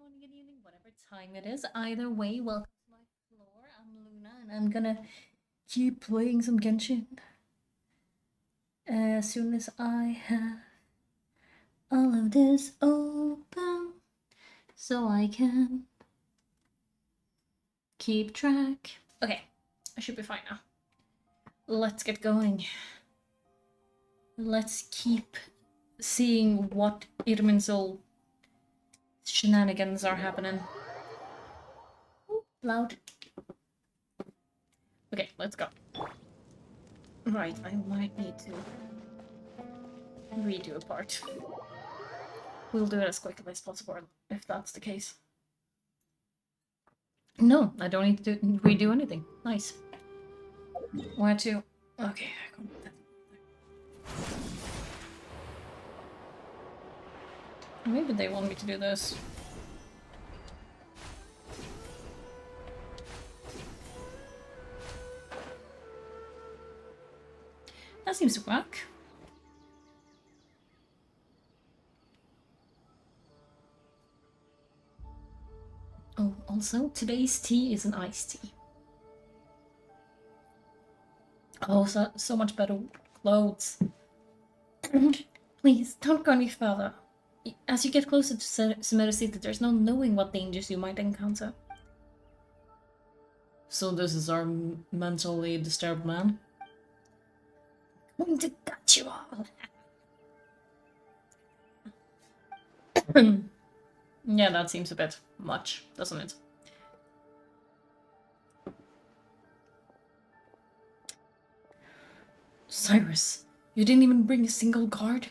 morning, good evening, whatever time it is. Either way, welcome to my floor. I'm Luna, and I'm gonna keep playing some Genshin as soon as I have all of this open, so I can keep track. Okay, I should be fine now. Let's get going. Let's keep seeing what Irminsul shenanigans are happening. Ooh, loud. Okay, let's go. Right, I might need to redo a part. We'll do it as quickly as possible, if that's the case. No, I don't need to redo anything. Nice. Where to? Okay, I got that. Maybe they want me to do this. That seems to work. Oh, also, today's tea is an iced tea. Oh, so much better clothes. Please, don't go any further. As you get closer to Sumeru City, there's no knowing what dangers you might encounter. So this is our mentally disturbed man? I'm going to gut you all. Yeah, that seems a bit much, doesn't it? Cyrus, you didn't even bring a single guard?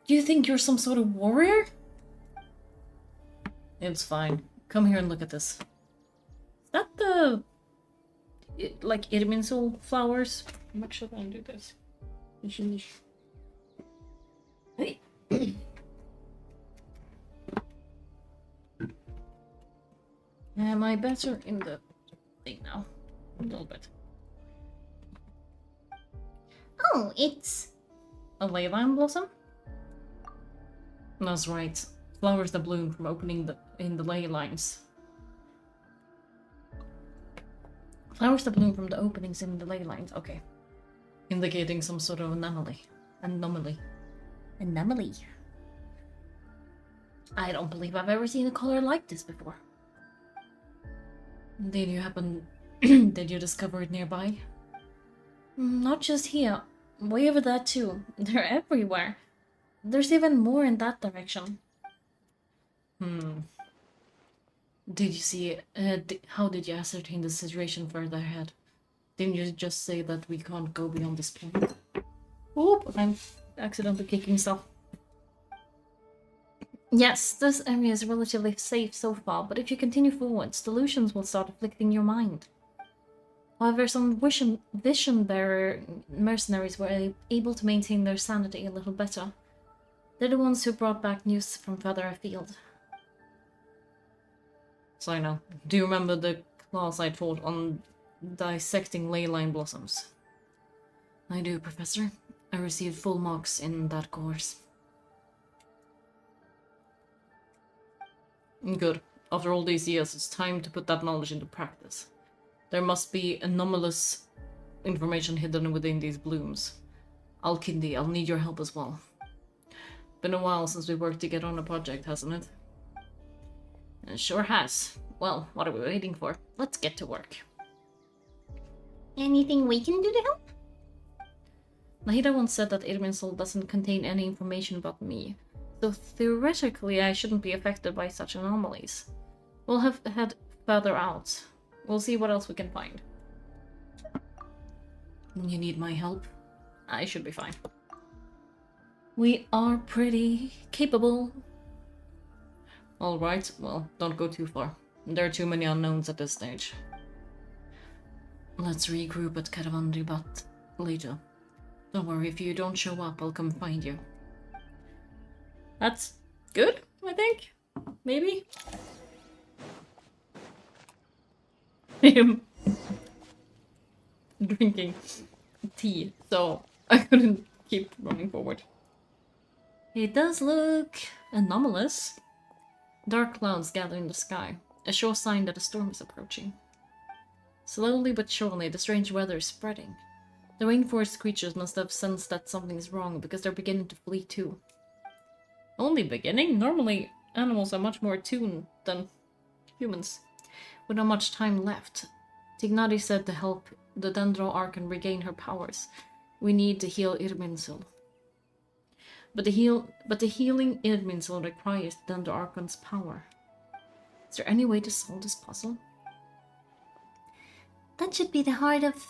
Do you think you're some sort of warrior? It's fine. Come here and look at this. Is that the... like Irminsul flowers? I'm actually gonna do this. Hey. Am I better in the thing now? A little bit. Oh, it's a leyline blossom? That's right. Flowers that bloom from opening in the ley lines. Flowers that bloom from the openings in the ley lines, okay. Indicating some sort of anomaly. Anomaly. I don't believe I've ever seen a color like this before. Did you happen... did you discover it nearby? Not just here. Way over there too. They're everywhere. There's even more in that direction. Did you see... how did you ascertain the situation further ahead? Didn't you just say that we can't go beyond this point? Oop, I'm accidentally kicking stuff. Yes, this area is relatively safe so far, but if you continue forwards, delusions will start afflicting your mind. However, some vision-bearer mercenaries were able to maintain their sanity a little better. They're the ones who brought back news from further afield. So I know. Do you remember the class I taught on dissecting leyline blossoms? I do, Professor. I received full marks in that course. Good. After all these years, it's time to put that knowledge into practice. There must be anomalous information hidden within these blooms. Al-Kindi, I'll need your help as well. Been a while since we worked together on a project, hasn't it? It sure has. Well, what are we waiting for? Let's get to work. Anything we can do to help? Nahida once said that Irminsul doesn't contain any information about me, so theoretically I shouldn't be affected by such anomalies. We'll have to head further out. We'll see what else we can find. You need my help? I should be fine. We are pretty capable. Alright, well, don't go too far. There are too many unknowns at this stage. Let's regroup at Karavandribat later. Don't worry, if you don't show up, I'll come find you. That's good, I think. Maybe? I'm drinking tea, so I couldn't keep running forward. It does look anomalous. Dark clouds gather in the sky, a sure sign that a storm is approaching. Slowly but surely, the strange weather is spreading. The rainforest creatures must have sensed that something is wrong because they're beginning to flee too. Only beginning? Normally, animals are much more attuned than humans. With not much time left, Tignari said to help the Dendro Archon regain her powers, we need to heal Irminsul. But the healing Irminsul requires Dendro Archon's power. Is there any way to solve this puzzle? That should be the heart of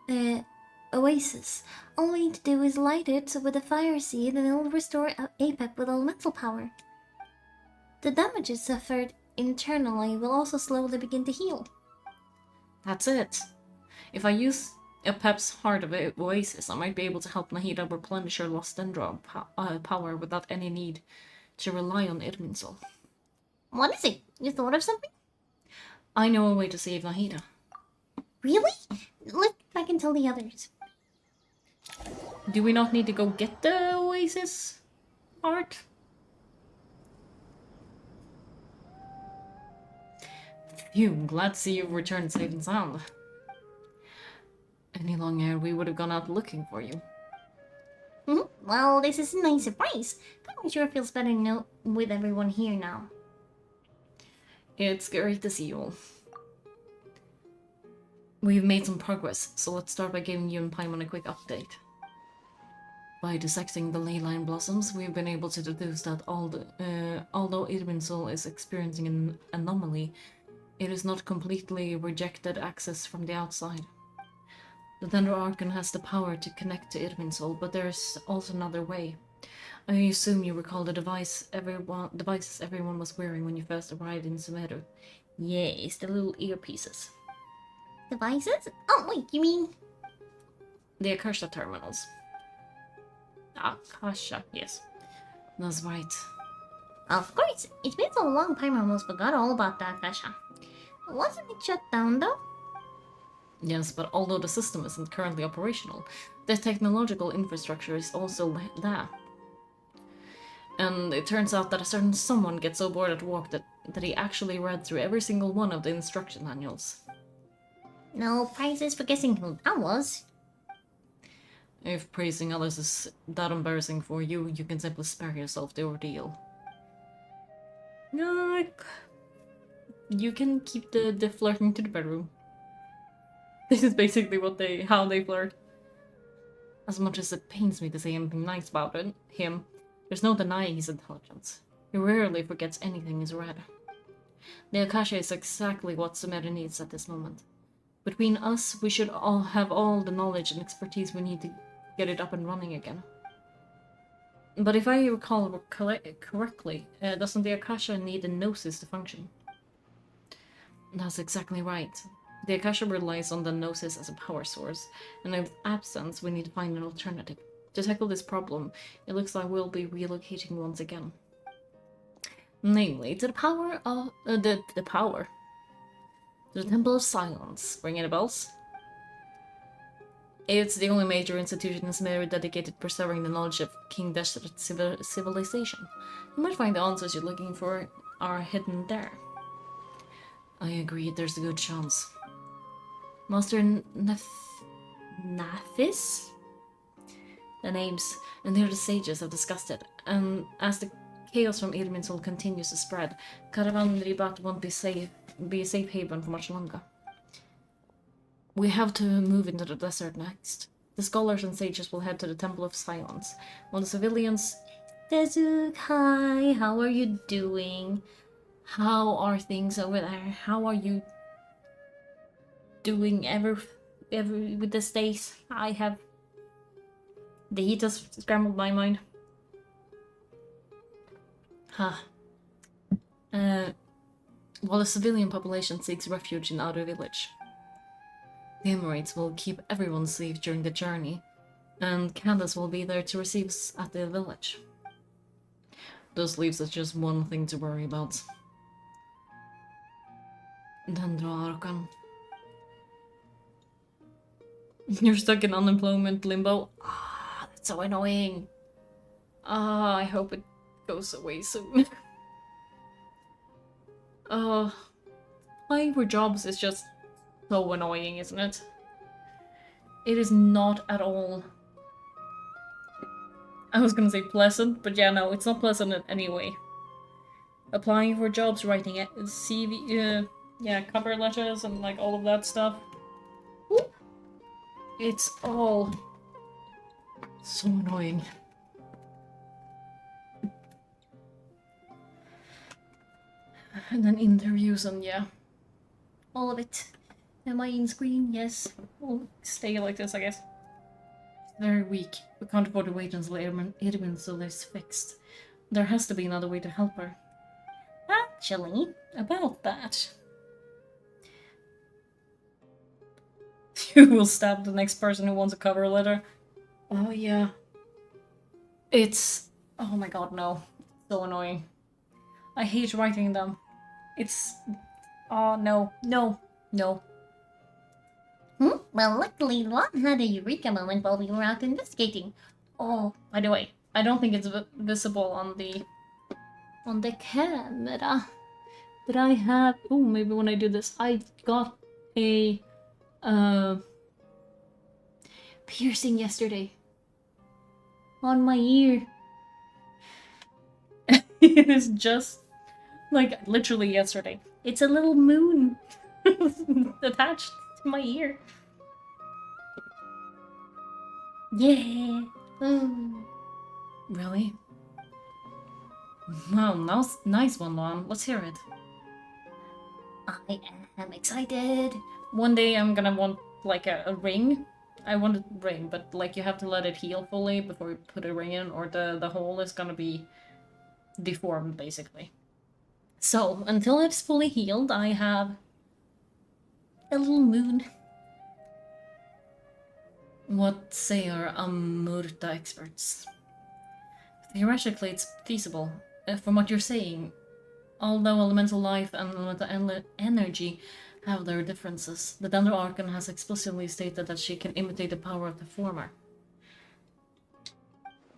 the oasis. All we need to do is light it with a fire seed and it'll restore Apep with elemental power. The damages suffered internally will also slowly begin to heal. That's it. If I use Apep's heart of oasis, I might be able to help Nahida replenish her lost Dendro power without any need to rely on Irminsul. What is it? You thought of something? I know a way to save Nahida. Really? Let's get back and tell the others. Do we not need to go get the oasis heart? Phew, glad to see you've returned safe and sound. Any long hair, we would have gone out looking for you. Well, this is a nice surprise. I'm sure it feels better with everyone here now. It's great to see you all. We've made some progress, so let's start by giving you and Paimon a quick update. By dissecting the ley line blossoms, we've been able to deduce that although Irminsul is experiencing an anomaly, it is not completely rejected access from the outside. The Dendro Archon has the power to connect to Irminsul, but there's also another way. I assume you recall the devices everyone was wearing when you first arrived in Sumeru. Yes, the little earpieces. Devices? Oh, wait, you mean... The Akasha terminals. Akasha, yes. That's right. Of course, it's been so long Paimon almost forgot all about the Akasha. Wasn't it shut down though? Yes, but although the system isn't currently operational, the technological infrastructure is also there. And it turns out that a certain someone gets so bored at work that he actually read through every single one of the instruction manuals. No prizes for guessing who that was. If praising others is that embarrassing for you, you can simply spare yourself the ordeal. No, you can keep the flirting to the bedroom. This is basically how they flirt. As much as it pains me to say anything nice about him, there's no denying his intelligence. He rarely forgets anything he's read. The Akasha is exactly what Sumeru needs at this moment. Between us, we should all have all the knowledge and expertise we need to get it up and running again. But if I recall correctly, doesn't the Akasha need a gnosis to function? That's exactly right. The Akasha relies on the gnosis as a power source, and in its absence, we need to find an alternative. To tackle this problem, it looks like we'll be relocating once again. Namely, to the power of... the power. To the Temple of Silence. Ring any bells? It's the only major institution in Sumeru dedicated to preserving the knowledge of King Desert civilization. You might find the answers you're looking for are hidden there. I agree, there's a good chance. Master Nafis? The names and the other sages have discussed it, and as the chaos from Irminsul continues to spread, Caravan Ribat won't be a safe haven for much longer. We have to move into the desert next. The scholars and sages will head to the Temple of Silence, while the civilians... Tezuk, hi, how are you doing? How are things over there? How are you doing with the stays? I have... The heat has scrambled my mind. While the civilian population seeks refuge in Outer Village, the Emirates will keep everyone safe during the journey, and Candace will be there to receive us at the village. This leaves us just one thing to worry about. Dendro Archon. You're stuck in unemployment limbo. That's so annoying. I hope it goes away soon. Applying for jobs is just so annoying, isn't it? It is not at all. I was gonna say pleasant, but yeah, no, it's not pleasant in any way. Applying for jobs, writing CV, yeah, cover letters and like all of that stuff. It's all so annoying. And then interviews and yeah, all of it. Am I in screen? Yes. We'll stay like this, I guess. Very weak. We can't afford to wait until Irminsul is fixed. There has to be another way to help her. Actually, about that. You will stab the next person who wants a cover letter. Oh yeah. It's... oh my god, no. So annoying. I hate writing them. It's... oh no, no, no. Well, luckily, Lon had a eureka moment while we were out investigating. Oh, by the way, I don't think it's visible on the camera. But I have... oh, maybe when I do this, I got a... piercing yesterday. On my ear. It is just... like, literally yesterday. It's a little moon attached to my ear. Yeah. Really? Wow, nice one, Lon. Let's hear it. I am excited. One day I'm gonna want, like, a ring. I want a ring, but, like, you have to let it heal fully before you put a ring in, or the hole is gonna be deformed, basically. So, until it's fully healed, I have a little moon. What say our Amurta experts? Theoretically, it's feasible. From what you're saying, although elemental life and elemental energy have their differences, the Dendro Archon has explicitly stated that she can imitate the power of the former.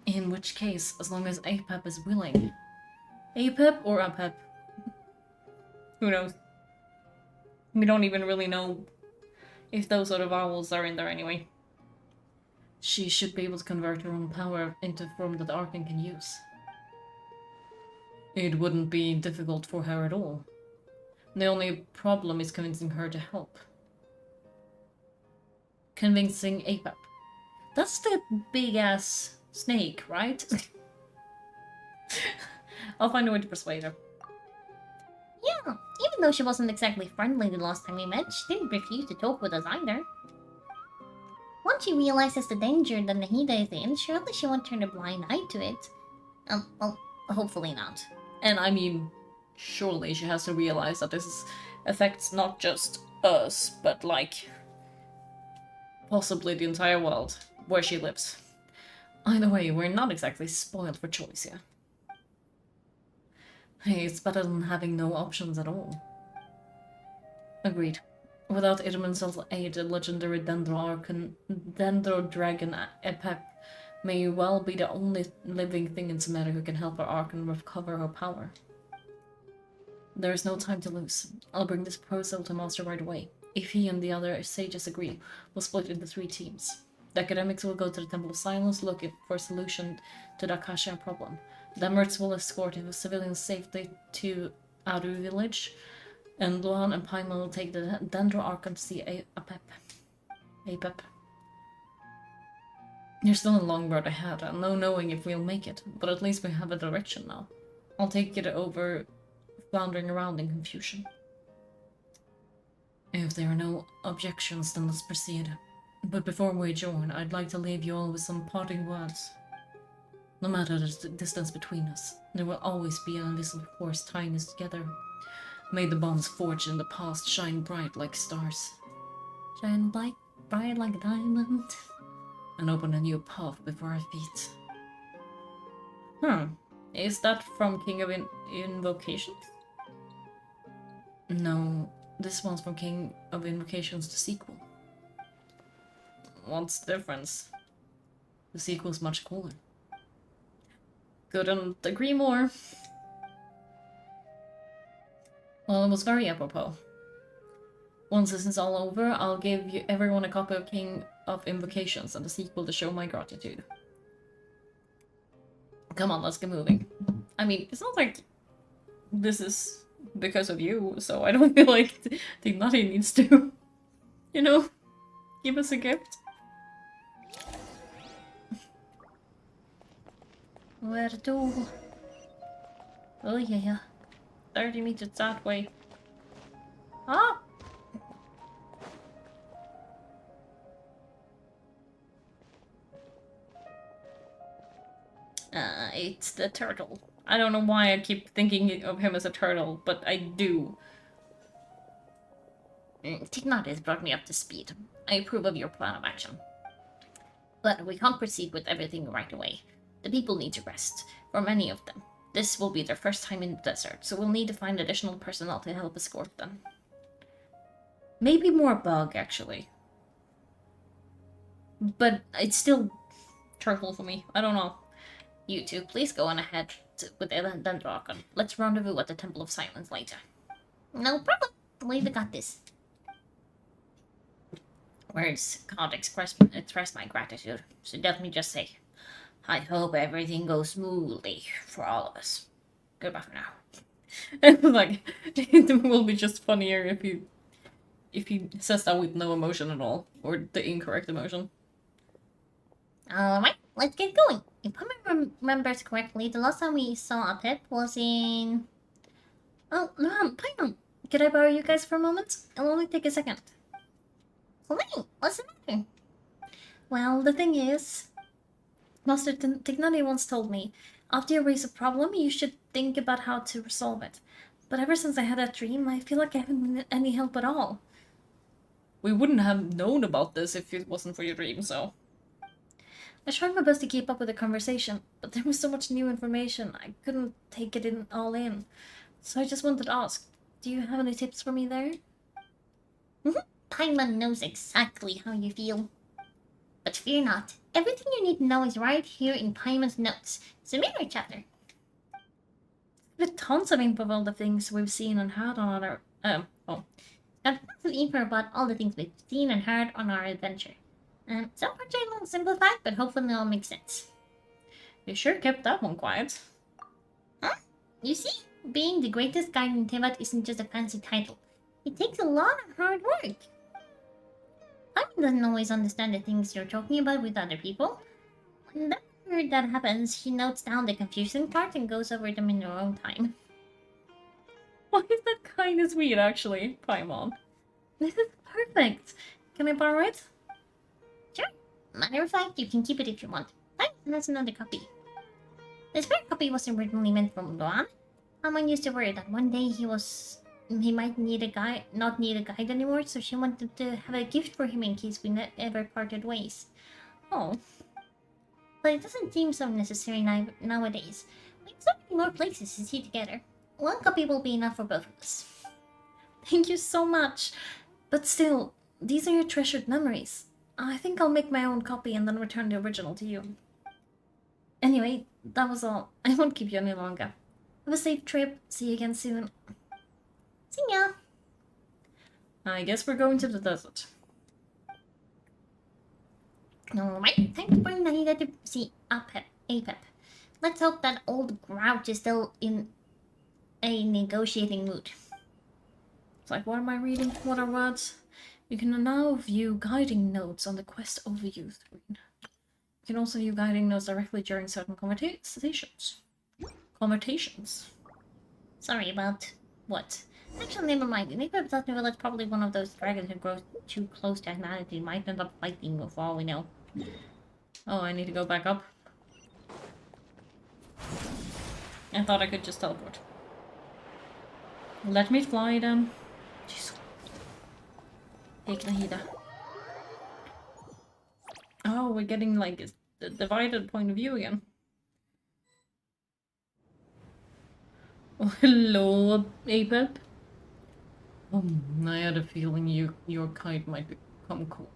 In which case, as long as Apep is willing. Apep or Apep? Who knows? We don't even really know if those sort of vowels are in there anyway. She should be able to convert her own power into a form that the Archon can use. It wouldn't be difficult for her at all. The only problem is convincing her to help. Convincing Apep. That's the big-ass snake, right? I'll find a way to persuade her. Yeah, even though she wasn't exactly friendly the last time we met, she didn't refuse to talk with us either. Once she realizes the danger that Nahida is in, surely she won't turn a blind eye to it. Well, hopefully not. And I mean, surely she has to realize that this affects not just us, but like, possibly the entire world where she lives. Either way, we're not exactly spoiled for choice here. Hey, it's better than having no options at all. Agreed. Without Irminsul's aid, the legendary Dendro Dragon Apep may well be the only living thing in Sumeru who can help our Archon recover her power. There is no time to lose. I'll bring this proposal to Master right away. If he and the other sages agree, we'll split into 3 teams. The academics will go to the Temple of Silence looking for a solution to the Akasha problem. The Emerits will escort civilians safely to Aru village, and Luan and Paimon will take the Dendro Archon to see Apep. There's still a long road ahead, and no knowing if we'll make it, but at least we have a direction now. I'll take it over floundering around in confusion. If there are no objections, then let's proceed. But before we join, I'd like to leave you all with some parting words. No matter the distance between us, there will always be an invisible force tying us together. May the bonds forged in the past shine bright like stars. Shine bright like a diamond. And open a new path before our feet. Is that from King of Invocations? No, this one's from King of Invocations, the sequel. What's the difference? The sequel's much cooler. Couldn't agree more. Well, it was very apropos. Once this is all over, I'll give everyone a copy of King of Invocations and a sequel to show my gratitude. Come on, let's get moving. I mean, it's not like this is because of you, so I don't feel like Dignity needs to, you know, give us a gift. Where to? Oh yeah, 30 meters that way. Ah! It's the turtle. I don't know why I keep thinking of him as a turtle, but I do. Tignat has brought me up to speed. I approve of your plan of action. But we can't proceed with everything right away. The people need to rest, for many of them. This will be their first time in the desert, so we'll need to find additional personnel to help escort them. Maybe more bug, actually. But it's still turtle for me. I don't know. You two, please go on ahead with Dendrogon. Let's rendezvous at the Temple of Silence later. No problem. We've got this. Words can't express my gratitude, so let me just say, I hope everything goes smoothly for all of us. Goodbye for now. And like, it will be just funnier if he says that with no emotion at all, or the incorrect emotion. Alright, let's get going. If I remember correctly, the last time we saw a Pip was in... Oh, Paimon, could I borrow you guys for a moment? It'll only take a second. Fine, what's the matter? Well, the thing is... Master Tignani once told me, after you raise a problem, you should think about how to resolve it. But ever since I had that dream, I feel like I haven't been any help at all. We wouldn't have known about this if it wasn't for your dream, so... I tried my best to keep up with the conversation, but there was so much new information, I couldn't take it all in. So I just wanted to ask, do you have any tips for me there? Paimon knows exactly how you feel. But fear not, everything you need to know is right here in Paimon's notes, so mirror each other. With tons of info of all the things we've seen and heard on our... Got tons of info about all the things we've seen and heard on our adventure. Some parts are a little simplified, but hopefully they'll make sense. You sure kept that one quiet. Huh? You see, being the greatest guide in Tevat isn't just a fancy title. It takes a lot of hard work. Paimon doesn't always understand the things you're talking about with other people. Whenever that happens, she notes down the confusing parts and goes over them in her own time. Why is that kind of sweet, actually, Paimon? This is perfect. Can I borrow it? Sure. Matter of fact, you can keep it if you want. Thanks, and that's another copy. The spare copy was originally meant for Luan. Paimon used to worry that one day he might need a guide, not need a guide anymore, so she wanted to have a gift for him in case we ever parted ways. Oh. But it doesn't seem so necessary nowadays. We have so many more places to see together. One copy will be enough for both of us. Thank you so much. But still, these are your treasured memories. I think I'll make my own copy and then return the original to you. Anyway, that was all. I won't keep you any longer. Have a safe trip. See you again soon. See ya! I guess we're going to the desert. Alright, time to bring Nahida to see Apep. Let's hope that old grouch is still in a negotiating mood. It's like, what am I reading? What are words? You can now view guiding notes on the quest overview screen. You can also view guiding notes directly during certain conversations. Sorry about what? Actually, never mind. Maybe that's probably one of those dragons who grows too close to humanity. Might end up fighting for all we know. Oh, I need to go back up. I thought I could just teleport. Let me fly then. Jeez. Take Nahida. Oh, we're getting like a divided point of view again. Oh, hello, Apep. I had a feeling your kite might become cool.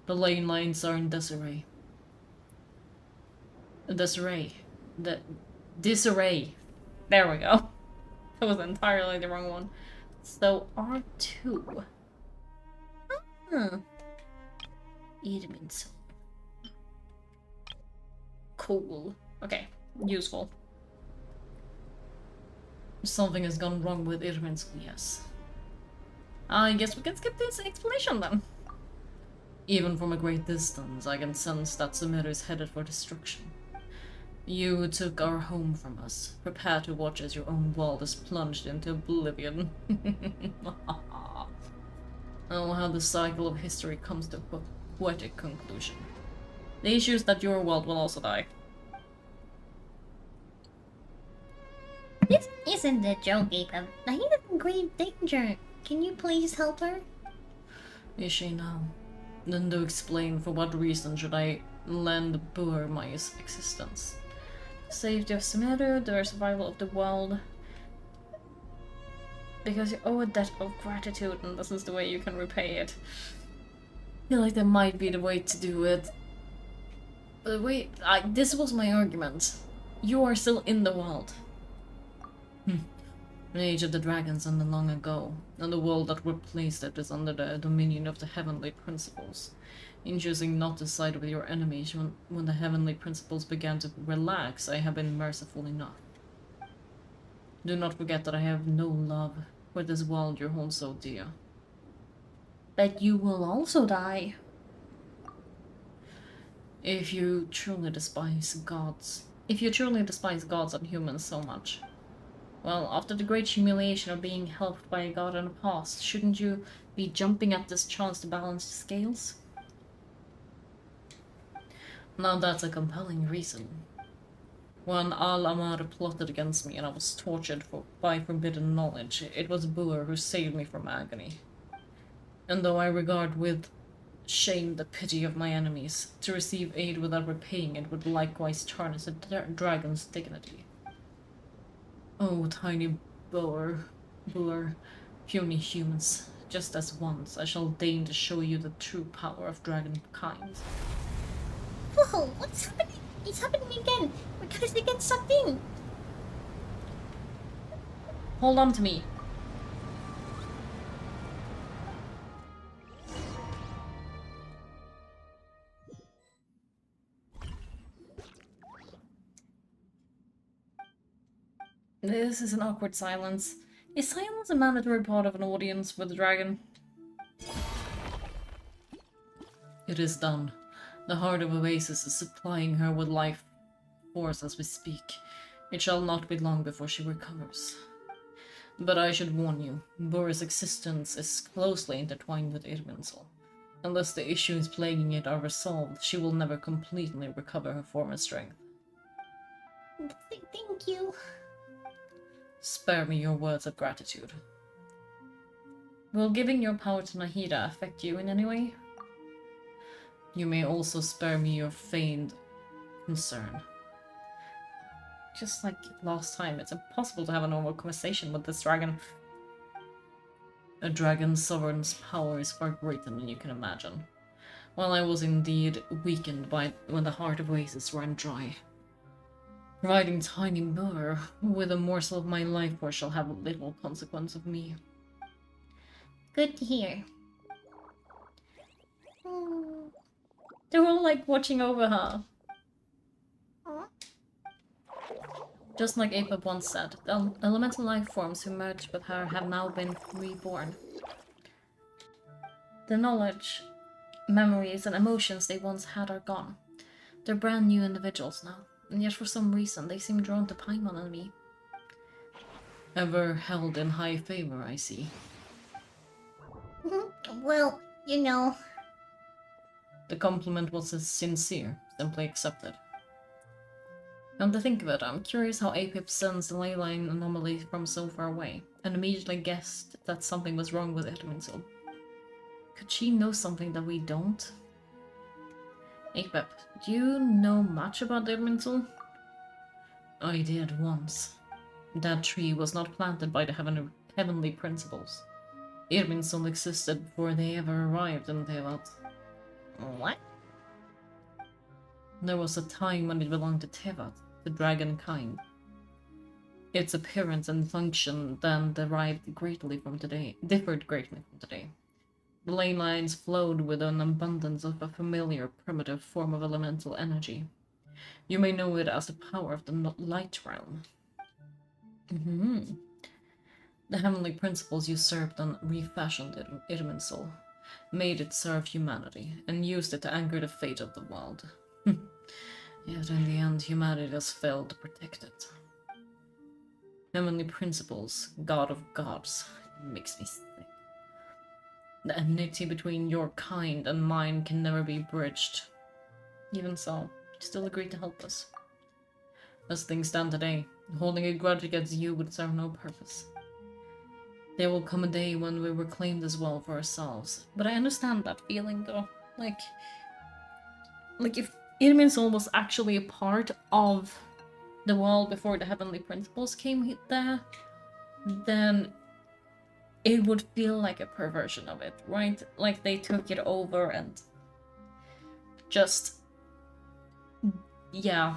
The lane lines are in disarray. Disarray. Disarray. There we go. That was entirely the wrong one. So, R2. Huh. Irminsul. Cool. Okay, useful. Something has gone wrong with Irminsul, yes. I guess we can skip this explanation then. Even from a great distance, I can sense that Sumeru is headed for destruction. You who took our home from us, prepare to watch as your own world is plunged into oblivion. Oh, how the cycle of history comes to a poetic conclusion. The issue is that your world will also die. This isn't a joke, Ape. Nahina's in grave danger. Can you please help her? Is she now? Then do explain for what reason should I lend Boer my existence. The safety of Sumeru, the survival of the world. Because you owe a debt of gratitude and this is the way you can repay it. I feel like that might be the way to do it. But wait, this was my argument. You are still in the world. The age of the dragons ended long ago, and the world that replaced it is under the dominion of the heavenly principles. In choosing not to side with your enemies when the heavenly principles began to relax, I have been merciful enough. Do not forget that I have no love for this world you hold so dear. But you will also die. If you truly despise gods and humans so much, well, after the great humiliation of being helped by a god in the past, shouldn't you be jumping at this chance to balance the scales? Now that's a compelling reason. When Al-Amar plotted against me and I was tortured by forbidden knowledge, it was Boer who saved me from agony. And though I regard with shame the pity of my enemies, to receive aid without repaying it would likewise tarnish a dragon's dignity. Oh, tiny Boer, puny humans, just as once I shall deign to show you the true power of dragonkind. Whoa, what's happening? It's happening again. We're gonna get sucked in. Hold on to me. This is an awkward silence. Is silence a mandatory part of an audience with a dragon? It is done. The heart of Oasis is supplying her with life force as we speak. It shall not be long before she recovers. But I should warn you, Bora's existence is closely intertwined with Irminsul. Unless the issues plaguing it are resolved, she will never completely recover her former strength. Thank you. Spare me your words of gratitude. Will giving your power to Nahida affect you in any way? You may also spare me your feigned concern. Just like last time, it's impossible to have a normal conversation with this dragon. A dragon's sovereign's power is far greater than you can imagine. While I was indeed weakened by when the heart of Oasis ran dry. Providing tiny Boer with a morsel of my life force shall have little consequence of me. Good to hear. They're all like watching over her. Just like Apep once said, the elemental life forms who merged with her have now been reborn. The knowledge, memories, and emotions they once had are gone. They're brand new individuals now, and yet for some reason they seem drawn to Paimon and me. Ever held in high favor, I see. Well, you know. The compliment was sincere, simply accepted. Come to think of it, I'm curious how Apep sensed the ley line anomaly from so far away, and immediately guessed that something was wrong with Irminsul. Could she know something that we don't? Apep, do you know much about Irminsul? I did once. That tree was not planted by the heavenly principles. Irminsul existed before they ever arrived in Tevat. What? There was a time when it belonged to Tevat, the dragon kind. Its appearance and function then differed greatly from today. The ley lines flowed with an abundance of a familiar, primitive form of elemental energy. You may know it as the power of the light realm. The heavenly principles usurped and refashioned Irminsul, made it serve humanity, and used it to anchor the fate of the world. Yet in the end, humanity has failed to protect it. Heavenly principles, God of gods, it makes me sick. The enmity between your kind and mine can never be bridged. Even so, you still agreed to help us. As things stand today, holding a grudge against you would serve no purpose. There will come a day when we reclaim this world for ourselves. But I understand that feeling, though. Like if Irminsul was actually a part of the world before the heavenly principles came there, then it would feel like a perversion of it, right? Like they took it over and just, yeah,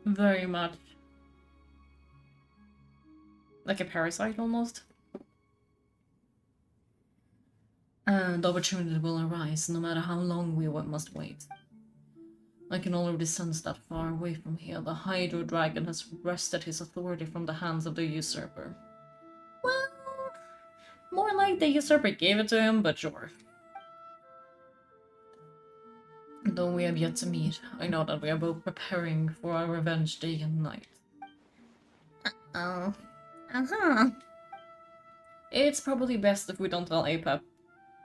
very much like a parasite almost. And opportunity will arise no matter how long we must wait. I can already sense that far away from here, the Hydro Dragon has wrested his authority from the hands of the usurper. Well, more like the usurper gave it to him, but sure. Though we have yet to meet, I know that we are both preparing for our revenge day and night. Uh-oh. It's probably best if we don't tell Apep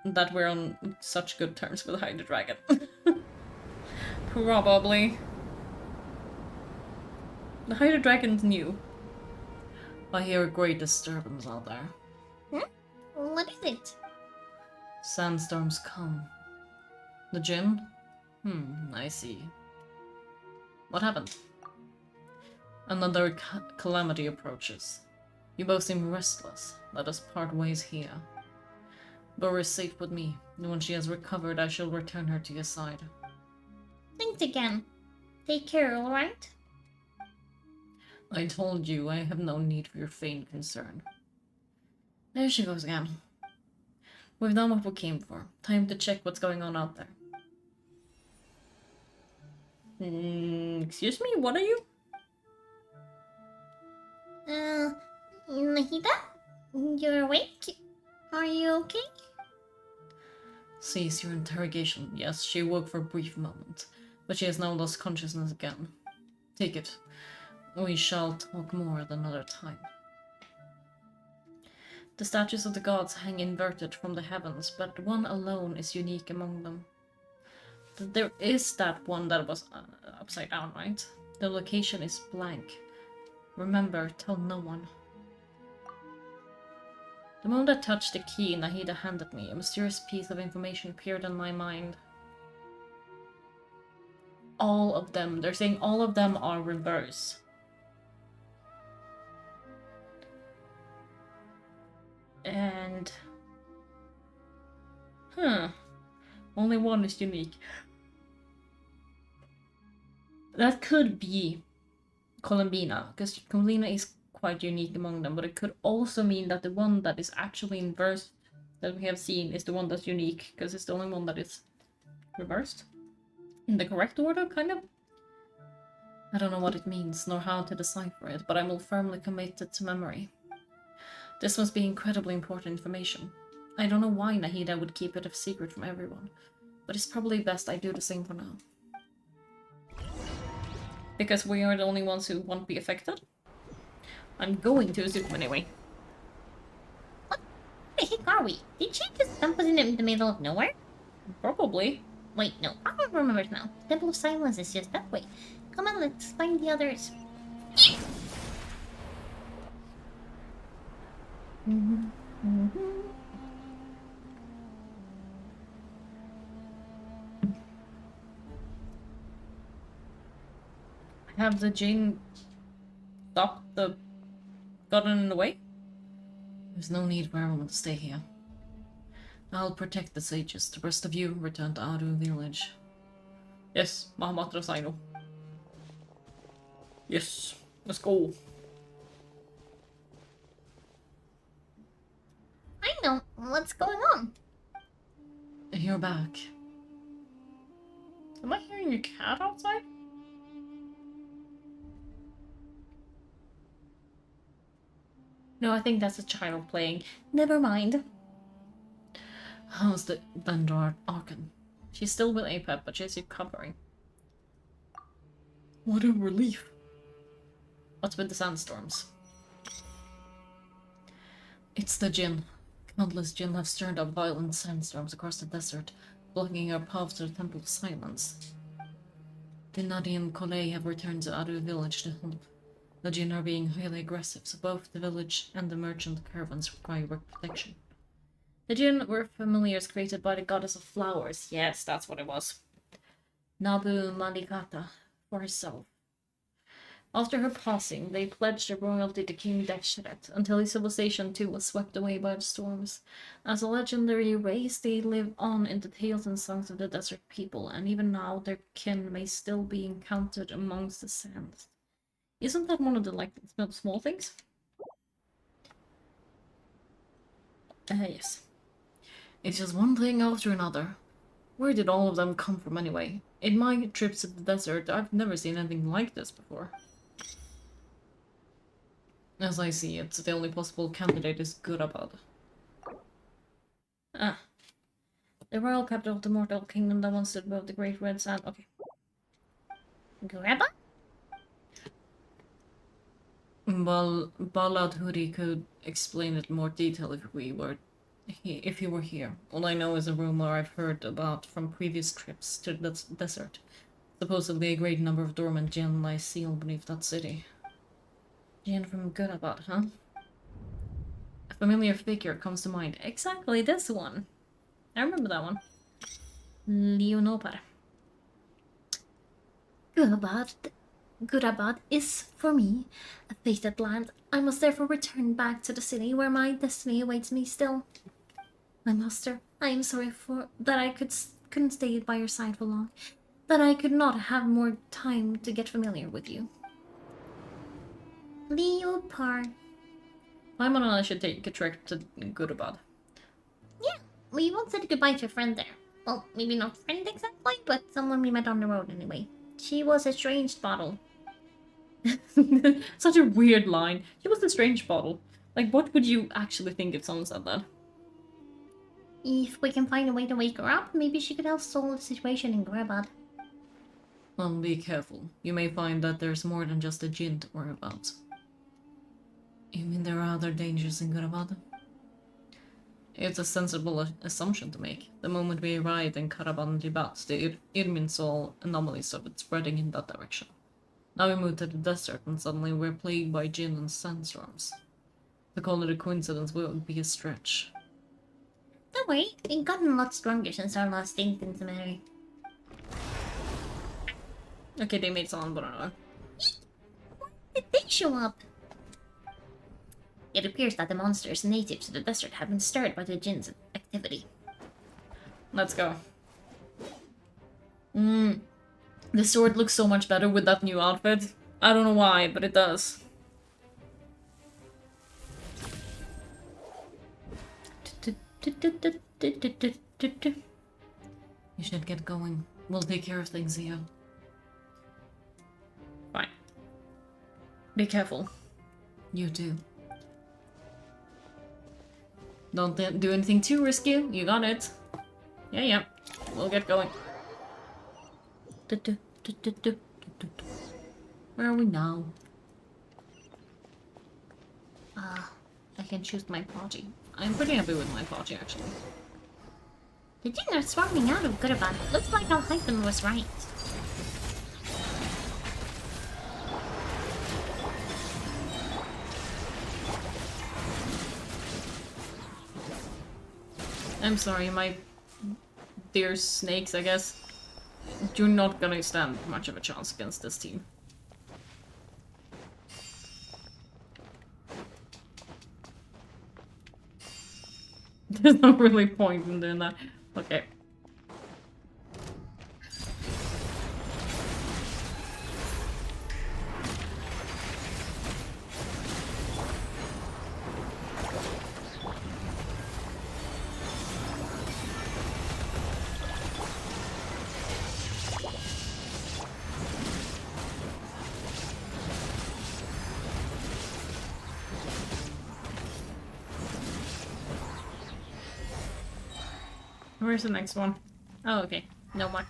that we're on such good terms with Hydro Dragon. Probably. The Hydro Dragon's new. I hear a great disturbance out there. What is it? Sandstorms come. The Jinn? I see. What happened? Another calamity approaches. You both seem restless. Let us part ways here. Bora is safe with me, and when she has recovered, I shall return her to your side. Thanks again. Take care, alright? I told you I have no need for your feigned concern. There she goes again. We've done what we came for. Time to check what's going on out there. Excuse me, what are you? Nahida? You're awake? Are you okay? Cease your interrogation. Yes, she awoke for a brief moment, but she has now lost consciousness again. Take it. We shall talk more at another time. The statues of the gods hang inverted from the heavens, but one alone is unique among them. There is that one that was upside down, right? The location is blank. Remember, tell no one. The moment I touched the key Nahida handed me, a mysterious piece of information appeared in my mind. All of them. They're saying all of them are reverse. And... only one is unique. That could be Columbina, because Columbina is quite unique among them, but it could also mean that the one that is actually inversed that we have seen is the one that's unique, because it's the only one that is reversed. In the correct order, kind of? I don't know what it means, nor how to decipher it, but I will firmly commit it to memory. This must be incredibly important information. I don't know why Nahida would keep it a secret from everyone, but it's probably best I do the same for now. Because we are the only ones who won't be affected? I'm going to assume anyway. What the heck are we? Did she just dump us in the middle of nowhere? Probably. Wait, no, I don't remember it now. Temple of Silence is just that way. Come on, let's find the others. Have the Jinn stopped the... gotten in the way? There's no need for everyone to stay here. I'll protect the sages. The rest of you return to Adu village. Yes, Mahamatra Saino. Yes, let's go. What's going on? You're back. Am I hearing a cat outside? No, I think that's a child playing. Never mind. How's the Vendor Arkan? She's still with Apep, but she's recovering. What a relief. What's with the sandstorms? It's the Jinn. Countless Jinn have stirred up violent sandstorms across the desert, blocking our path to the Temple of Silence. The Nadi and Kolei have returned to Adu village to help. The Jinn are being highly aggressive, so both the village and the merchant caravans require protection. The Jinn were familiars created by the goddess of flowers. Yes, that's what it was. Nabu Malikata for herself. After her passing, they pledged their royalty to King Deshret until his civilization too was swept away by the storms. As a legendary race, they live on in the tales and songs of the desert people, and even now their kin may still be encountered amongst the sands. Isn't that one of the small things? Yes. It's just one thing after another. Where did all of them come from anyway? In my trips to the desert, I've never seen anything like this before. As I see it, the only possible candidate is Gurabad. Ah. The royal capital of the mortal kingdom that once stood above the great red sand. Okay. Grandpa? Well, Baladhuri could explain it in more detail if he were here. All I know is a rumor I've heard about from previous trips to the desert. Supposedly a great number of dormant Jinn lie sealed beneath that city. Jinn from Gurabad, huh? A familiar figure comes to mind. Exactly, this one. I remember that one. Leonopar. Gurabad is, for me, a fated land. I must therefore return back to the city where my destiny awaits me still. My master, I am sorry that I couldn't stay by your side for long. That I could not have more time to get familiar with you. Leopard. Paimon and I should take a trip to Gurabad. Yeah, we once said goodbye to a friend there. Well, maybe not friend exactly, but someone we met on the road anyway. She was a strange bottle. Such a weird line. She was a strange bottle. Like, what would you actually think if someone said that? If we can find a way to wake her up, maybe she could help solve the situation in Gurabad. Well, be careful. You may find that there's more than just a Jinn to worry about. You mean there are other dangers in Gurabad? It's a sensible assumption to make. The moment we arrived in Karaban Dibat, the Irminsul anomalies started spreading in that direction. Now we moved to the desert and suddenly we're plagued by Jinn and sandstorms. To call it a coincidence would be a stretch. Don't worry, we've gotten a lot stronger since our last stint in Samari. Okay, they made someone, but I don't know. Did they show up? It appears that the monsters native to the desert have been stirred by the Jinn's activity. Let's go. The sword looks so much better with that new outfit. I don't know why, but it does. You should get going. We'll take care of things here. Fine. Be careful. You too. Don't do anything too risky. You got it. Yeah. We'll get going. Where are we now? I can choose my party. I'm pretty happy with my party, actually. The Jinn are swarming out of Gurabad. Looks like our hyphen was right. I'm sorry, my dear snakes, I guess. You're not gonna stand much of a chance against this team. There's no really point in doing that. Okay. Where's the next one? Oh, okay. No more.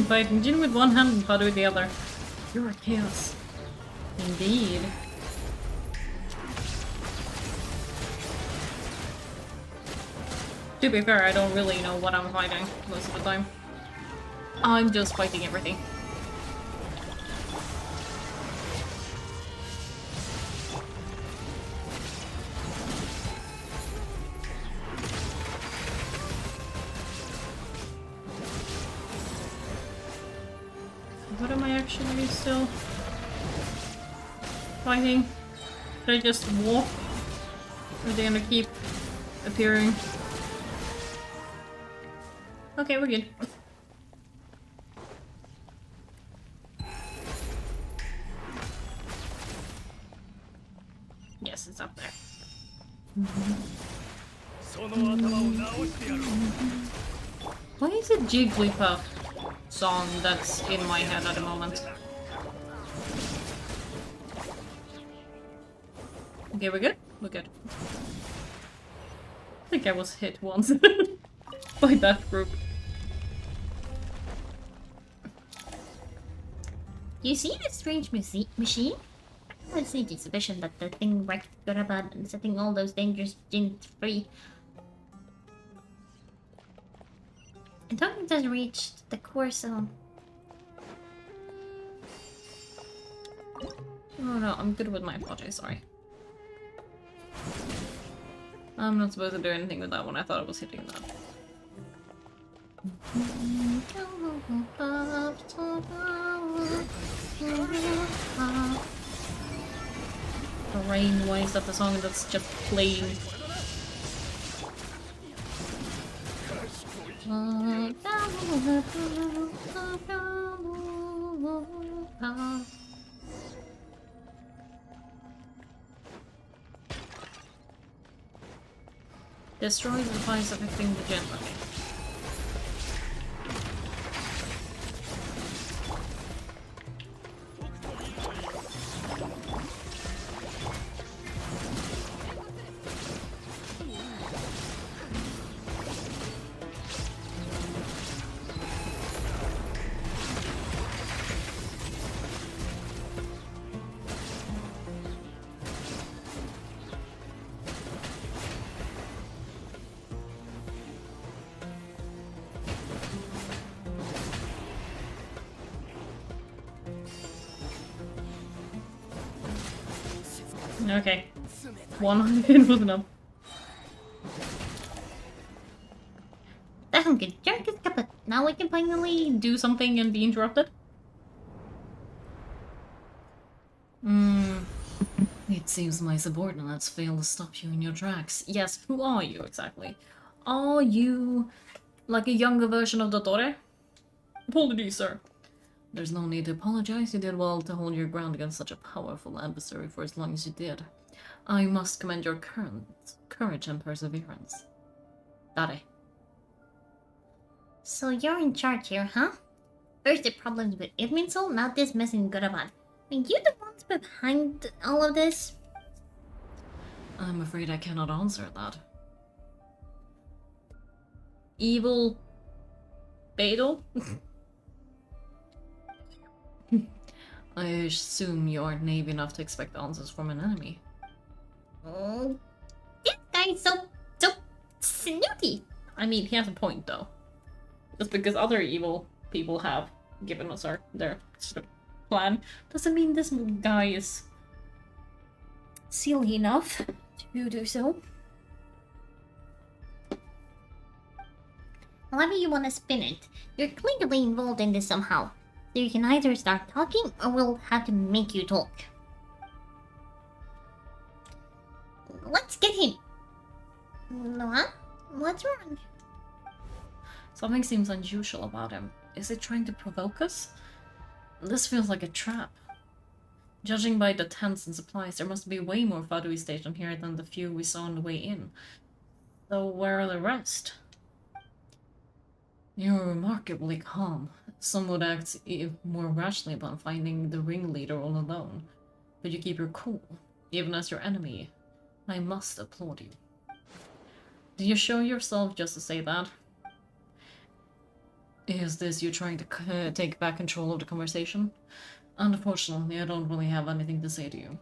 Fighting Jin with one hand and Padu with the other. You're chaos. Indeed. To be fair, I don't really know what I'm fighting most of the time. I'm just fighting everything. What am I actually still fighting? Should I just walk? Or are they gonna keep appearing? Okay, we're good. Yes, it's up there. Why is it Jigglypuff song that's in my head at the moment? Okay, we're good? We're good. I think I was hit once by that group. You see this strange machine? I have a sneaky suspicion that the thing wrecked Gurabad and setting all those dangerous Jins free. I don't think it has reached the core zone. Oh no, I'm good with my apology, sorry. I'm not supposed to do anything with that one, I thought I was hitting that. Rain, why is that the song that's just playing? Destroy the device affecting the gen. Okay. Okay. One hit was enough. That good jerk is kaput. Now we can finally Do something and be interrupted? It seems my subordinates failed to stop you in your tracks. Yes, who are you exactly? Are you like a younger version of Dottore? Apologies, sir. There's no need to apologize. You did well to hold your ground against such a powerful adversary for as long as you did. I must commend your courage and perseverance. Dare. So you're in charge here, huh? First the problems with Irminsul, now this mess in Gurabad. Are you the ones behind all of this? I'm afraid I cannot answer that. Evil Beidou? I assume you aren't naive enough to expect answers from an enemy. Oh, this guy's so snooty. I mean, he has a point, though. Just because other evil people have given us their sort of plan, doesn't mean this guy is silly enough to do so. However you want to spin it, you're clearly involved in this somehow. So you can either start talking or we'll have to make you talk. Let's get him. What? What's wrong? Something seems unusual about him. Is it trying to provoke us? This feels like a trap. Judging by the tents and supplies, there must be way more Fadui stationed here than the few we saw on the way in. So where are the rest? You're remarkably calm. Some would act more rationally upon finding the ringleader all alone. But you keep your cool, even as your enemy. I must applaud you. Did you show yourself just to say that? Is this you trying to take back control of the conversation? Unfortunately, I don't really have anything to say to you.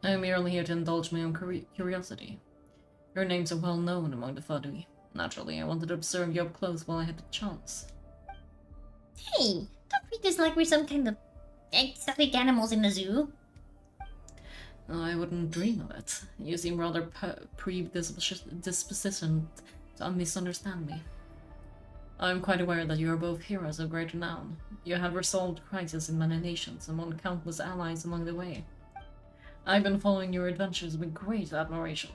I'm merely here to indulge my own curiosity. Your names are well known among the Fadui. Naturally, I wanted to observe you up close while I had the chance. Hey, don't treat us like we're some kind of exotic animals in the zoo. I wouldn't dream of it. You seem rather predispositioned to misunderstand me. I'm quite aware that you are both heroes of great renown. You have resolved crises in many nations and won countless allies along the way. I've been following your adventures with great admiration.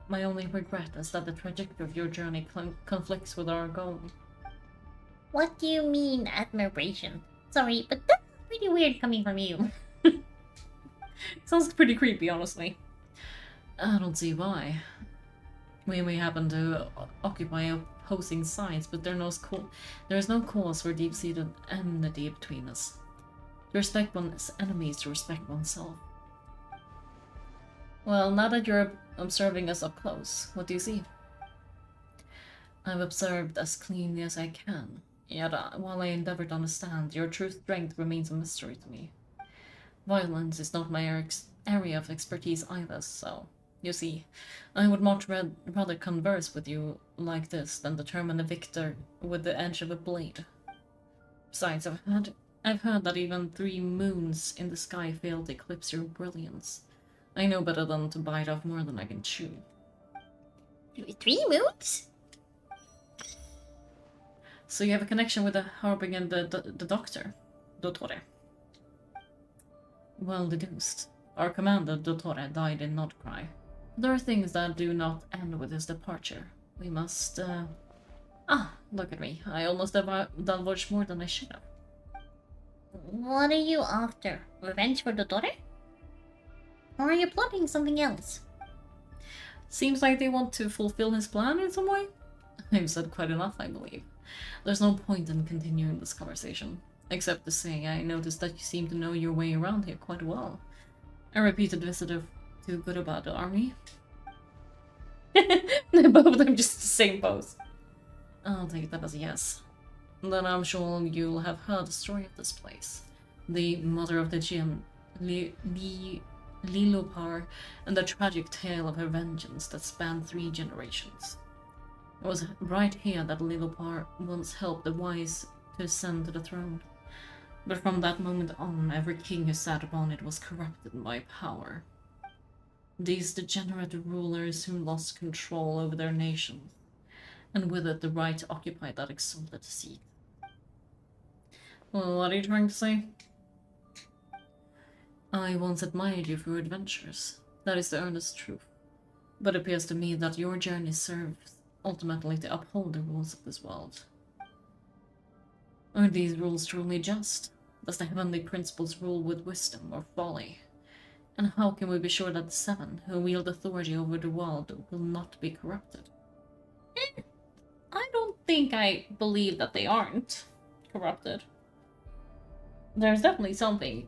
My only regret is that the trajectory of your journey conflicts with our goal. What do you mean, admiration? Sorry, but that's pretty weird coming from you. Sounds pretty creepy, honestly. I don't see why. We may happen to occupy opposing sides, but there is no cause for deep-seated enmity between us. To respect one's enemies, to respect oneself. Well, now that you're observing us up close, what do you see? I've observed as cleanly as I can, yet while I endeavor to understand, your true strength remains a mystery to me. Violence is not my area of expertise either, so... You see, I would much rather converse with you like this than determine a victor with the edge of a blade. Besides, I've heard that even 3 moons in the sky fail to eclipse your brilliance. I know better than to bite off more than I can chew. 3 moons? So you have a connection with the Harbinger and the Doctor, Dottore. Well deduced. Our commander, Dottore, died in Nordcry. There are things that do not end with his departure. We must, look at me. I almost divulged more than I should have. What are you after? Revenge for the daughter? Or are you plotting something else? Seems like they want to fulfill his plan in some way. I've said quite enough, I believe. There's no point in continuing this conversation. Except to say, I noticed that you seem to know your way around here quite well. A repeated visitor too good about the army. Both of them just the same pose. I'll take that as a yes. Then I'm sure you'll have heard the story of this place. The mother of the Gem, Lilopar, and the tragic tale of her vengeance that spanned 3 generations. It was right here that Lilopar once helped the wise to ascend to the throne. But from that moment on, every king who sat upon it was corrupted by power. These degenerate rulers who lost control over their nations, and with it the right to occupy that exalted seat. Well, what are you trying to say? I once admired you for your adventures. That is the earnest truth. But it appears to me that your journey serves ultimately to uphold the rules of this world. Are these rules truly just? Does the heavenly principles rule with wisdom or folly? And how can we be sure that the 7 who wield authority over the world will not be corrupted? I don't think I believe that they aren't corrupted. There's definitely something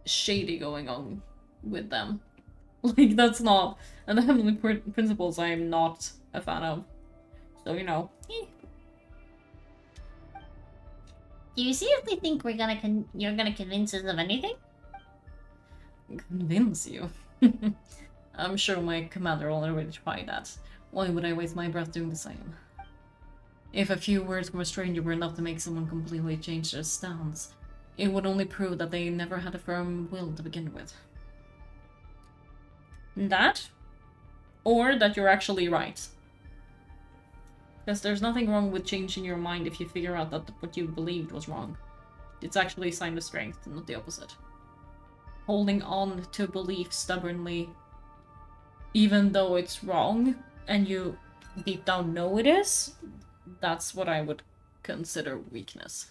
shady going on with them. Like, that's not... And the heavenly principles I am not a fan of. So, you know. Do you seriously think you're gonna convince us of anything? Convince you? I'm sure my commander already tried that. Why would I waste my breath doing the same? If a few words from a stranger were enough to make someone completely change their stance, it would only prove that they never had a firm will to begin with. That? Or that you're actually right. Because there's nothing wrong with changing your mind if you figure out that what you believed was wrong. It's actually a sign of strength, not the opposite. holding on to a belief stubbornly, even though it's wrong, and you deep down know it is, that's what I would consider weakness.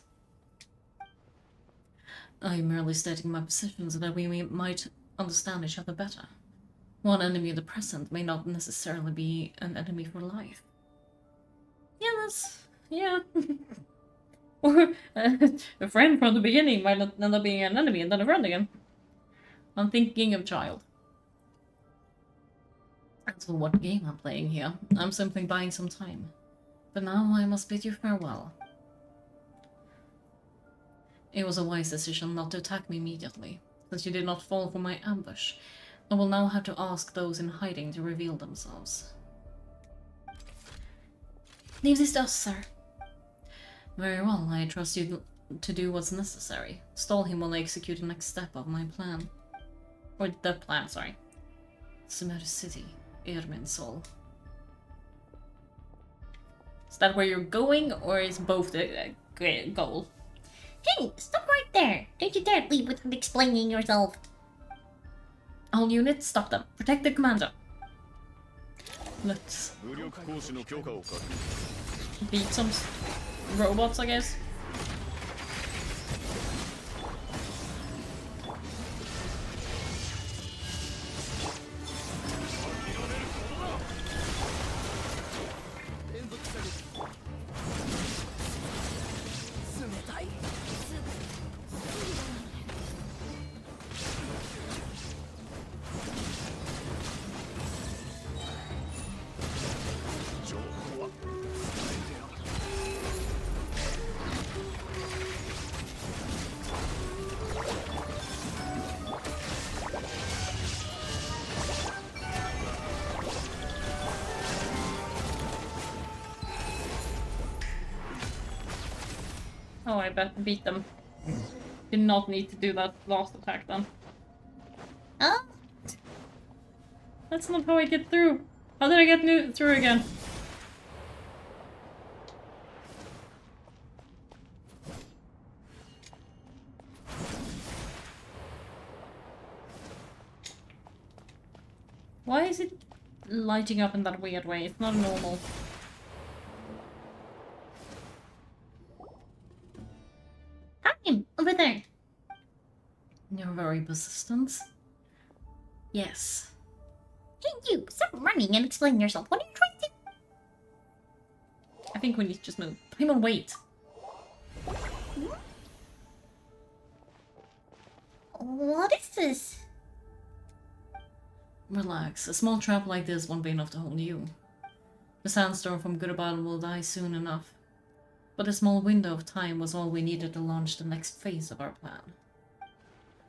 I'm merely stating my position so that we might understand each other better. One enemy of the present may not necessarily be an enemy for life. Yeah. Or a friend from the beginning might not end up being an enemy and then a friend again. I'm thinking of child. As for what game I'm playing here, I'm simply buying some time. But now I must bid you farewell. It was a wise decision not to attack me immediately, since you did not fall for my ambush. I will now have to ask those in hiding to reveal themselves. Leave this to us, sir. Very well, I trust you to do what's necessary. Stall him while I execute the next step of my plan. Or the plan, sorry. Sumeru City, Irminsul. Is that where you're going, or is both the goal? Hey, stop right there! Don't you dare leave without explaining yourself. All units, stop them. Protect the commander. Let's beat some robots, I guess. Oh, I beat them. Did not need to do that last attack then. Oh? That's not how I get through. How did I get through again? Why is it lighting up in that weird way? It's not normal. Time! Over there! You're very persistent. Yes. Hey you! Stop running and explain yourself. What are you trying to do? I think we need to just move. Paimon, wait! What is this? Relax. A small trap like this won't be enough to hold you. The sandstorm from Gudabad will die soon enough. But a small window of time was all we needed to launch the next phase of our plan.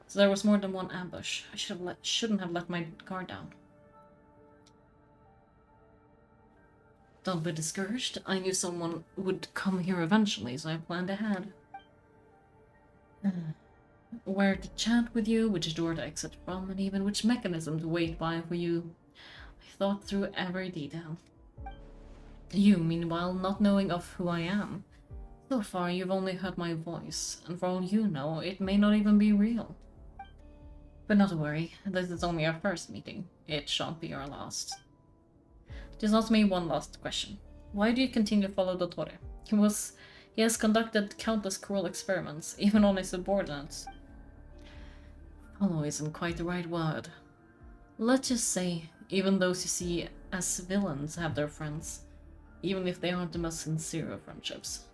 So there was more than one ambush. I shouldn't have let my guard down. Don't be discouraged. I knew someone would come here eventually, so I planned ahead. Where to chat with you, which door to exit from, and even which mechanism to wait by for you. I thought through every detail. You, meanwhile, not knowing of who I am. So far, you've only heard my voice, and for all you know, it may not even be real. But not to worry, this is only our first meeting. It shan't be our last. Just ask me one last question. Why do you continue to follow Dottore? He has conducted countless cruel experiments, even on his subordinates. Follow isn't quite the right word. Let's just say, even those you see as villains have their friends, even if they aren't the most sincere of friendships.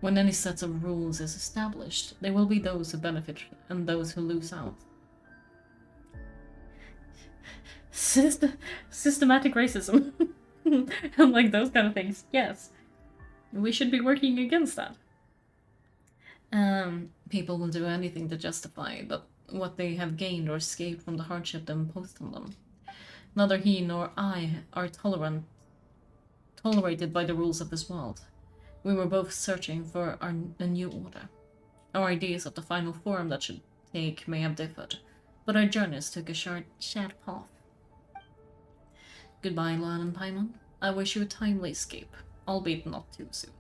When any set of rules is established, there will be those who benefit and those who lose out. Systematic racism. And like those kind of things, yes. We should be working against that. People will do anything to justify what they have gained or escaped from the hardship imposed on them. Neither he nor I are tolerated by the rules of this world. We were both searching for a new order. Our ideas of the final form that should take may have differed, but our journeys took a shared path. Goodbye, Lan and Paimon. I wish you a timely escape, albeit not too soon.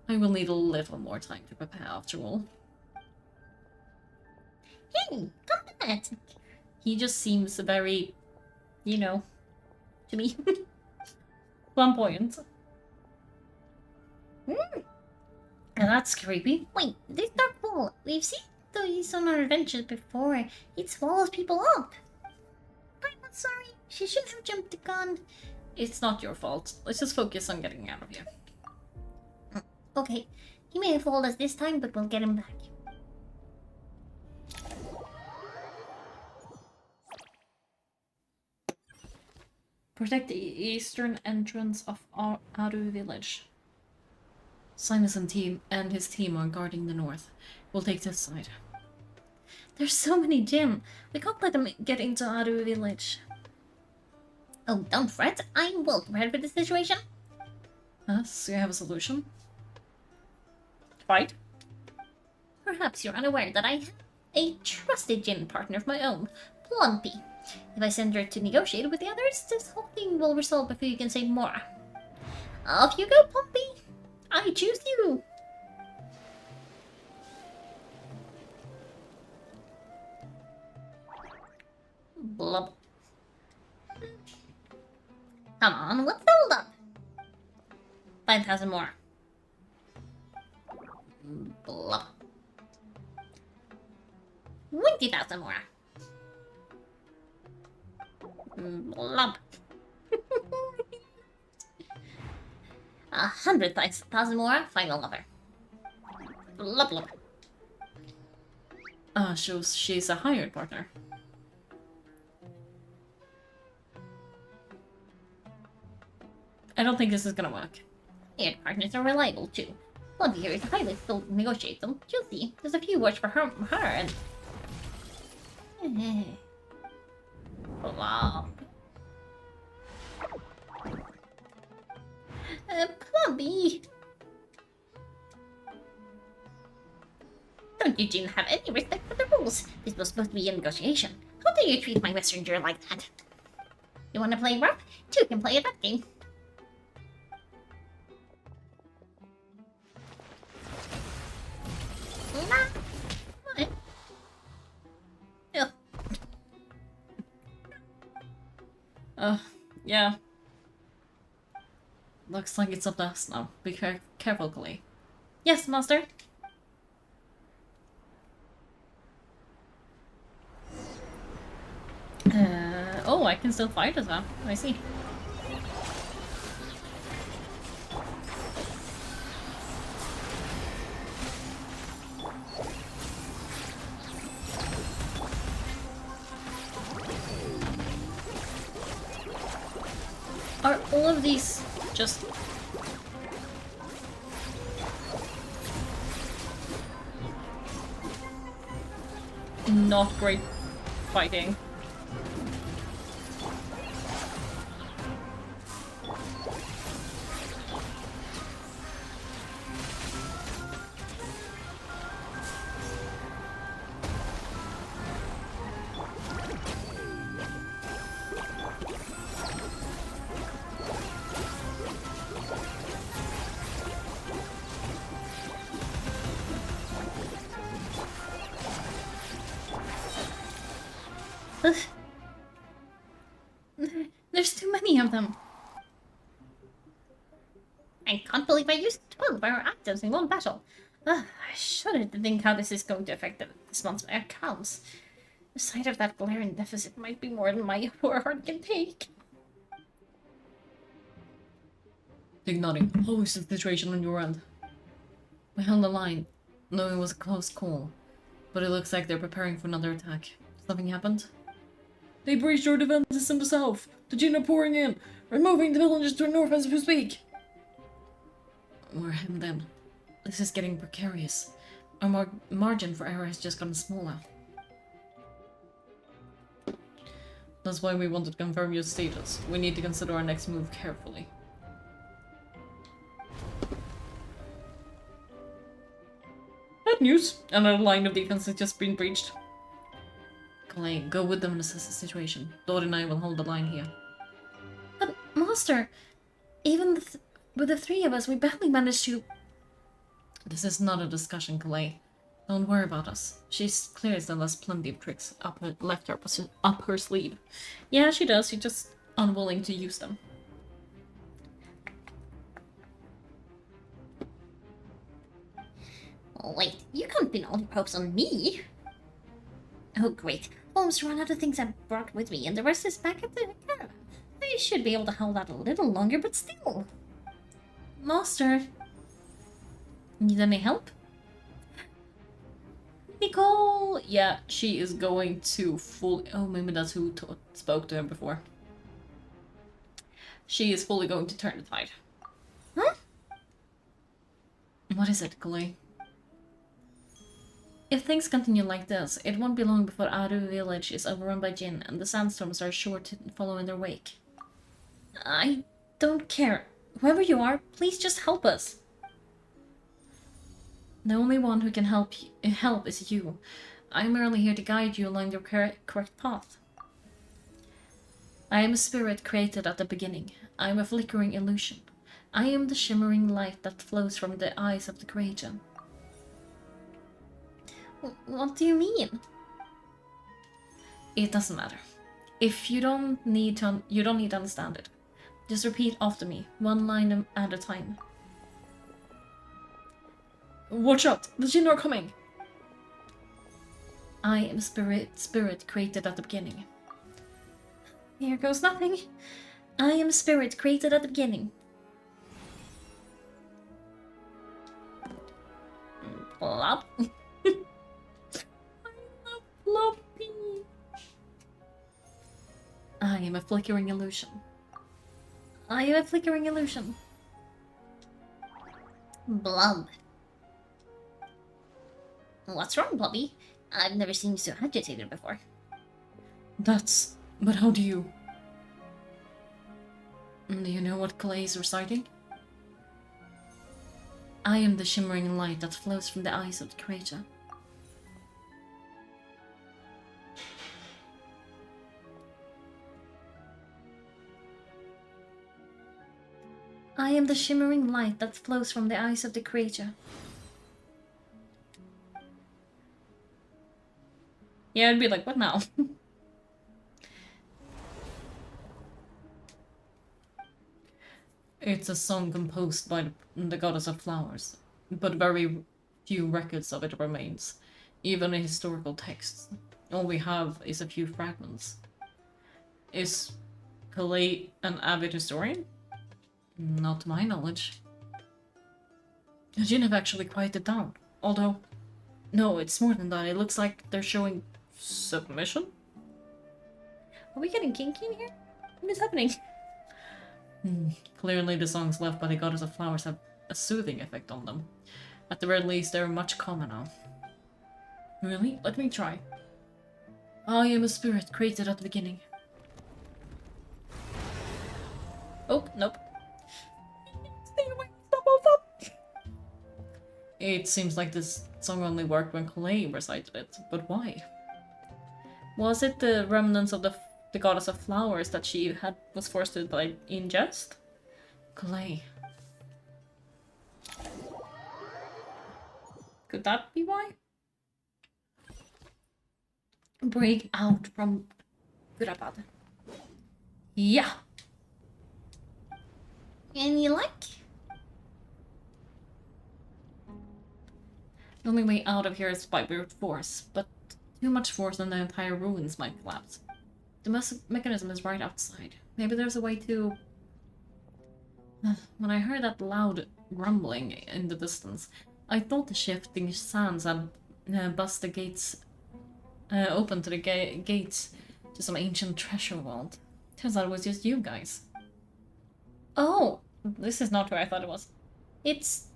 I will need a little more time to prepare after all. Hey, come back. He just seems very, you know, to me, flamboyant. Hmm. And that's creepy. Wait, this dark pool. We've seen these on our adventures before. It swallows people up. I'm not sorry. She shouldn't have jumped the gun. It's not your fault. Let's just focus on getting out of here. Okay, he may have fooled us this time, but we'll get him back. Protect the eastern entrance of Aru village. Silas and his team are guarding the north. We'll take this side. There's so many Jin. We can't let them get into Aru village. Oh, don't fret. I'm well prepared for this situation. So you have a solution? Fight? Perhaps you're unaware that I have a trusted Jin partner of my own, Plumpy. If I send her to negotiate with the others, this whole thing will resolve before you can say more. Off you go, Plumpy! I choose you! Blub. Come on, what's the hold up? 5,000 more. Blub. 20,000 more. Blub. 100,000 more. Final offer. Blub blub. Shows she's a hired partner. I don't think this is gonna work. Hired partners are reliable too. Plumpy here is highly skilled to negotiate them. You'll see. There's a few words for her and... Blub. Plumpy! Don't you Jin have any respect for the rules? This was supposed to be a negotiation. How dare you treat my messenger like that? You wanna play rough? Two can play at that game. What? Ugh. Yeah. Looks like it's up to us now. Be careful, Clay. Yes, master. Oh, I can still fight as well. I see. Are all of these just... not great fighting? There's too many of them. I can't believe I used 12 of our actives in one battle. I shudder to think how this is going to affect this month's accounts. The sight of that glaring deficit might be more than my poor heart can take. Ignoring, how is the situation on your end? We held the line, knowing it was a close call, but it looks like they're preparing for another attack. Something happened? They breached our defenses in the south. The Jinn are pouring in, removing the villages to the north as we speak. We're hemmed in. This is getting precarious. Our margin for error has just gotten smaller. That's why we wanted to confirm your status. We need to consider our next move carefully. Bad news! Another line of defense has just been breached. Clay, go with them and assess the situation. Dot and I will hold the line here. But, Master, even with the three of us, we barely managed to... This is not a discussion, Clay. Don't worry about us. She's clear still has plenty of tricks up her sleeve. Yeah, she does. She's just unwilling to use them. Oh, wait, you can't pin all your hopes on me. Oh, great. Almost run out of things I brought with me, and the rest is back at the caravan. I should be able to hold out a little longer, but still. Master, need any help? Nicole! Yeah, she is going to fully... Oh, maybe that's who spoke to him before. She is fully going to turn the tide. Huh? What is it, Kalei? If things continue like this, it won't be long before Aru village is overrun by Jinn, and the sandstorms are sure to follow in their wake. I don't care. Whoever you are, please just help us. The only one who can help is you. I'm merely here to guide you along the correct path. I am a spirit created at the beginning. I am a flickering illusion. I am the shimmering light that flows from the eyes of the creator. What do you mean? It doesn't matter. If you don't need to understand it. Just repeat after me, one line at a time. Watch out! The Jinn are coming! I am a spirit created at the beginning. Here goes nothing. I am a spirit created at the beginning. Plop. Floppy. I am a flickering illusion. I am a flickering illusion. Blub. What's wrong, Blubby? I've never seen you so agitated before. But how do you... Do you know what Kalei is reciting? I am the shimmering light that flows from the eyes of the creator. I am the shimmering light that flows from the eyes of the creator. Yeah, I'd be like, what now? It's a song composed by the goddess of flowers, but very few records of it remains. Even in historical texts, all we have is a few fragments. Is Kalei an avid historian? Not to my knowledge. The Jinn have actually quieted down, although... No, it's more than that. It looks like they're showing submission? Are we getting kinky in here? What is happening? Clearly the songs left by the goddess of flowers have a soothing effect on them. At the very least, they're much calmer now. Really? Let me try. I am a spirit created at the beginning. Oh, nope. Stay away! Stop! It seems like this song only worked when Kalei recited it, but why? Was it the remnants of the goddess of flowers that she was forced to ingest? Kalei. Could that be why? Break out from Gurapad. Yeah! And you like? The only way out of here is by brute force, but too much force and the entire ruins might collapse. The mechanism is right outside. Maybe there's a way to... When I heard that loud rumbling in the distance, I thought the shifting sands had bust the gates... open to the gates to some ancient treasure vault. Turns out it was just you guys. Oh! This is not who I thought it was. It's...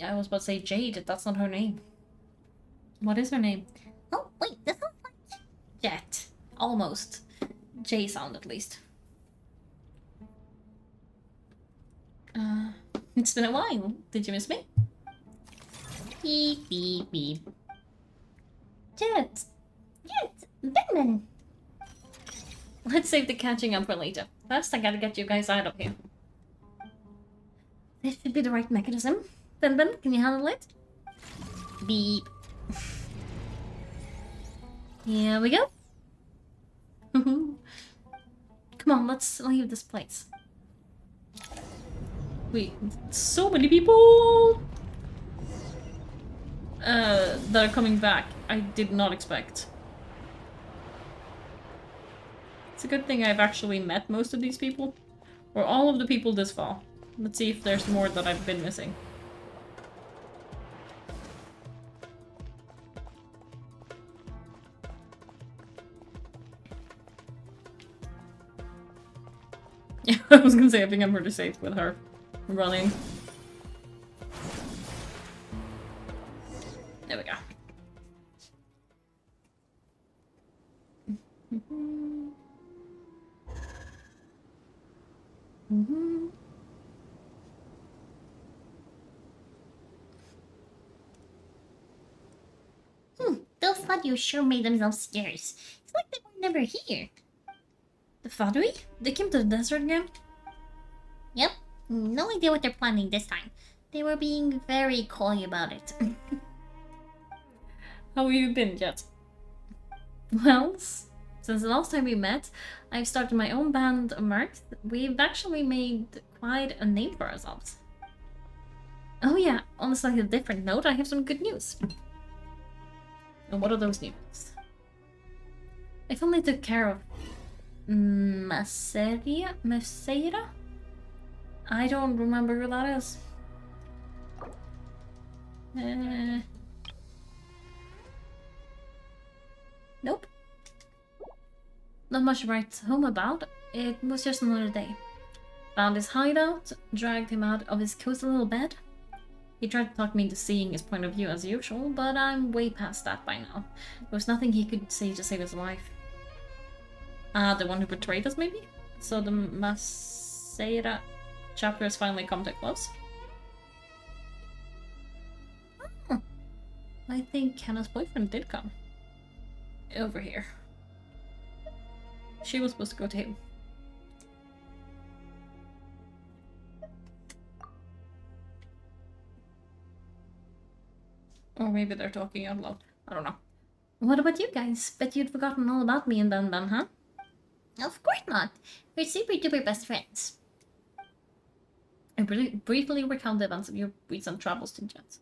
I was about to say Jade, that's not her name. What is her name? Oh, wait, that sounds like... Jet. Almost. J sound at least. It's been a while. Did you miss me? Beep, beep, beep. Jet! Yes, Benman. Let's save the catching up for later. First, I gotta get you guys out of here. This should be the right mechanism. Ben, can you handle it? Beep. Here we go. Come on, let's leave this place. Wait, so many people that are coming back. I did not expect. It's a good thing I've actually met most of these people. Or all of the people this fall. Let's see if there's more that I've been missing. Yeah, I was gonna say I think I'm pretty safe with her running. There we go. Those Fadu sure made themselves scarce. It's like they were never here. The Fadui? They came to the desert again? Yep. No idea what they're planning this time. They were being very coy about it. How have you been, Jet? Well, since the last time we met, I've started my own band, Mirth. We've actually made quite a name for ourselves. Oh yeah, on a slightly different note, I have some good news. And what are those news? I finally took care of Maseira? I don't remember who that is. Nope. Not much to write home about. It was just another day. Found his hideout, dragged him out of his cozy little bed. He tried to talk me into seeing his point of view as usual, but I'm way past that by now. There was nothing he could say to save his life. The one who betrayed us, maybe? So the Maseira chapter has finally come to a close. Oh, I think Hannah's boyfriend did come. Over here. She was supposed to go to him. Or maybe they're talking out loud. I don't know. What about you guys? Bet you'd forgotten all about me and Ben, huh? Of course not. We're super duper best friends. I briefly recount the events of your recent travels to Jets.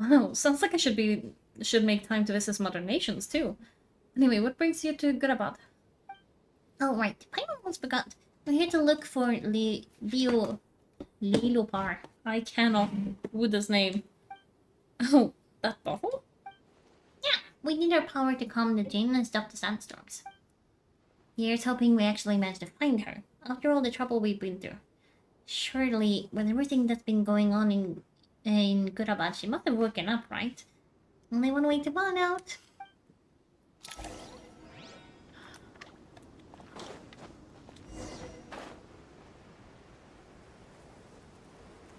Wow, sounds like I should make time to visit some other nations too. Anyway, what brings you to Gurabad? Oh right, I almost forgot. We're here to look for Lilopar. I cannot with this name. Oh, that bottle? Yeah, we need our power to calm the Jinn and stop the sandstorms. Here's hoping we actually manage to find her, after all the trouble we've been through. Surely, with everything that's been going on in Gurabad, she must have woken up, right? Only one way to find out.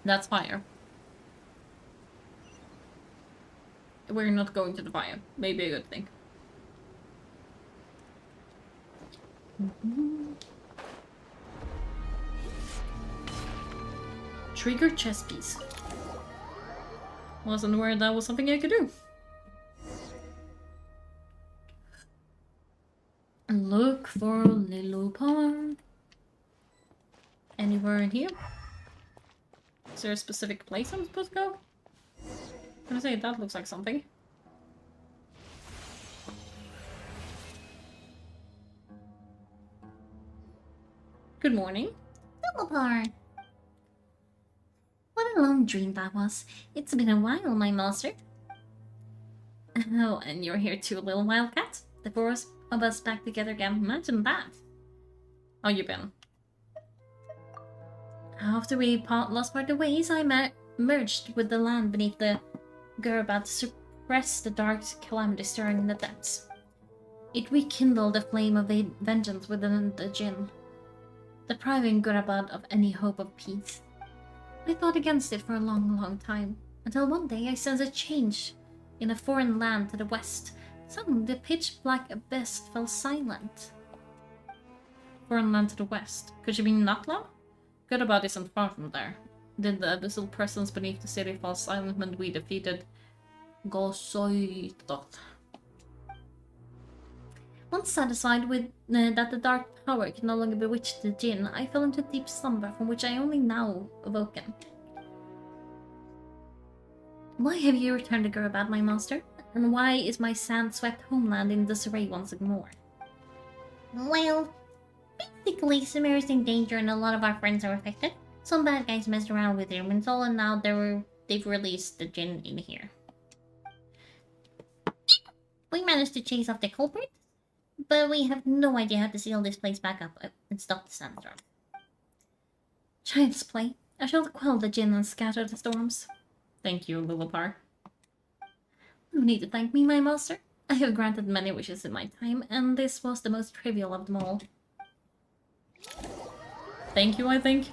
That's fire. We're not going to the fire. Maybe a good thing. Trigger chess piece. Wasn't aware that was something I could do. Look for Lilopar. Anywhere in here? Is there a specific place I'm supposed to go? I'm gonna say that looks like something. Good morning. Lilopar. What a long dream that was. It's been a while, my master. Oh, and you're here too, little wildcat? The four of us back together again. Imagine that. How you been? After we lost part of ways, I merged with the land beneath the Gurabad to suppress the dark calamity stirring in the depths. It rekindled the flame of vengeance within the Jinn, depriving Gurabad of any hope of peace. I fought against it for a long, long time, until one day I sensed a change in a foreign land to the west. Suddenly, the pitch-black abyss fell silent. Foreign land to the west? Could she be Natla? Gurabad isn't far from there. Did the abyssal presence beneath the city fall silent when we defeated Gosoitot. Once satisfied with that the dark power could no longer bewitch the Jinn, I fell into deep slumber from which I only now awoken. Why have you returned to Gurabad, my master? And why is my sand-swept homeland in disarray once more? Well, basically, Sumer's in danger and a lot of our friends are affected. Some bad guys messed around with Irminsul and now they've released the Jinn in here. We managed to chase off the culprit, but we have no idea how to seal this place back up and stop the sandstorm. Child's play. I shall quell the Jinn and scatter the storms. Thank you, Lillipar. No need to thank me, my master. I have granted many wishes in my time, and this was the most trivial of them all. Thank you, I think.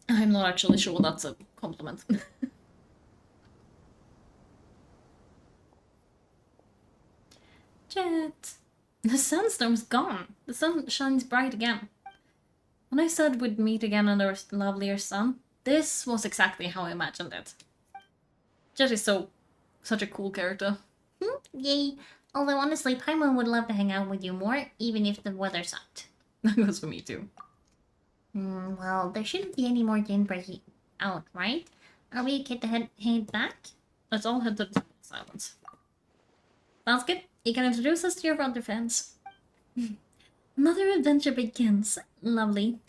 I'm not actually sure that's a compliment. Jet. The sandstorm's gone. The sun shines bright again. When I said we'd meet again under a lovelier sun, This was exactly how I imagined it. Jet is such a cool character. Yay. Although honestly, Paimon would love to hang out with you more, even if the weather sucked. That goes for me too. Well, there shouldn't be any more gin breaking out, right? Are we okay to head back? Let's all head to the silence. Sounds good. You can introduce us to your other friends. Another adventure begins. Lovely.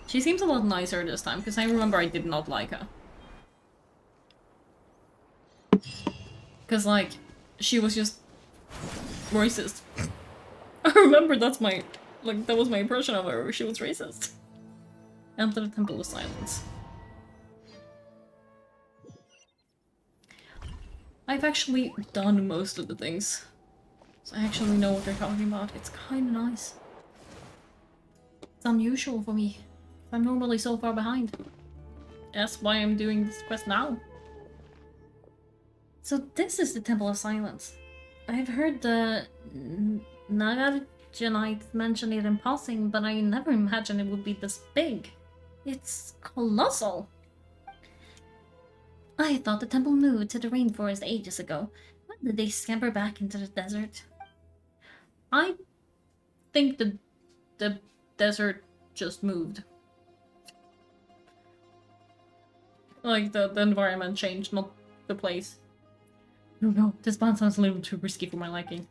She seems a lot nicer this time, because I remember I did not like her. Because, like, she was just racist. I remember that was my impression of her, she was racist. Enter the Temple of Silence. I've actually done most of the things. So I actually know what they're talking about. It's kinda nice. It's unusual for me. I'm normally so far behind. That's why I'm doing this quest now. So this is the Temple of Silence. I've heard the Nagarjunites mention it in passing, but I never imagined it would be this big. It's colossal. I thought the temple moved to the rainforest ages ago. When did they scamper back into the desert? I think the desert just moved. Like, the environment changed, not the place. No, this plan sounds a little too risky for my liking.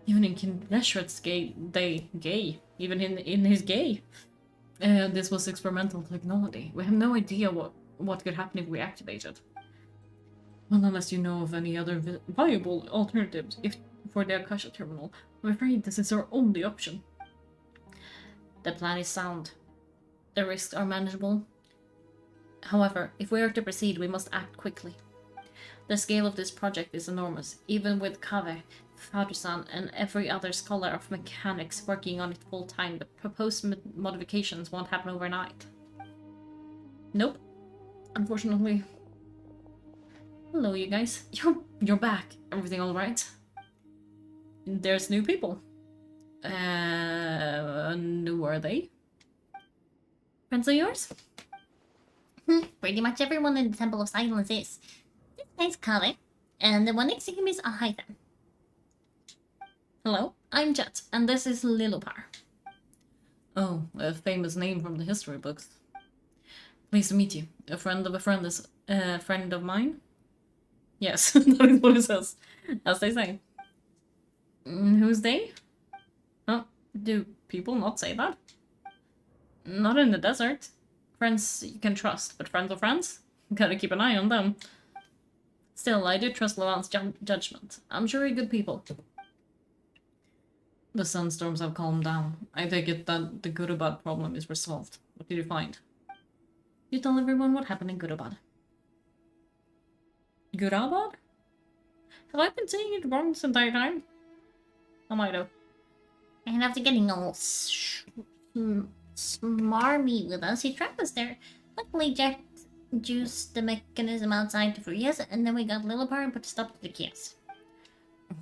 Even in Kineshret's gay. Even in his gay. This was experimental technology. We have no idea what could happen if we activate it. Well, unless you know of any other viable alternatives for the Akasha terminal, I'm afraid this is our only option. The plan is sound. The risks are manageable. However, if we are to proceed, we must act quickly. The scale of this project is enormous, even with Kaveh, Fadusan, and every other scholar of mechanics working on it full time. The proposed modifications won't happen overnight. Nope. Unfortunately. Hello, you guys. You're back. Everything all right? There's new people. Who are they? Friends of yours? Pretty much everyone in the Temple of Silence is. This guy's Kale, and the one next to him is Ahaitan. Hello, I'm Jet, and this is Lilopar. Oh, a famous name from the history books. Pleased to meet you. A friend of a friend is a friend of mine? Yes, that is what it says, as they say. Who's they? Oh, do people not say that? Not in the desert. Friends you can trust, but friends of friends? Gotta keep an eye on them. Still, I do trust Lavan's judgment. I'm sure you're good people. The sunstorms have calmed down. I take it that the Gurabad problem is resolved. What did you find? You tell everyone what happened in Gurabad. Gurabad? Have I been saying it wrong this entire time? I might have. And after getting all smarmy with us, he trapped us there. Luckily, Jet juiced the mechanism outside to free us, and then we got Lilipar and put a stop to the chaos.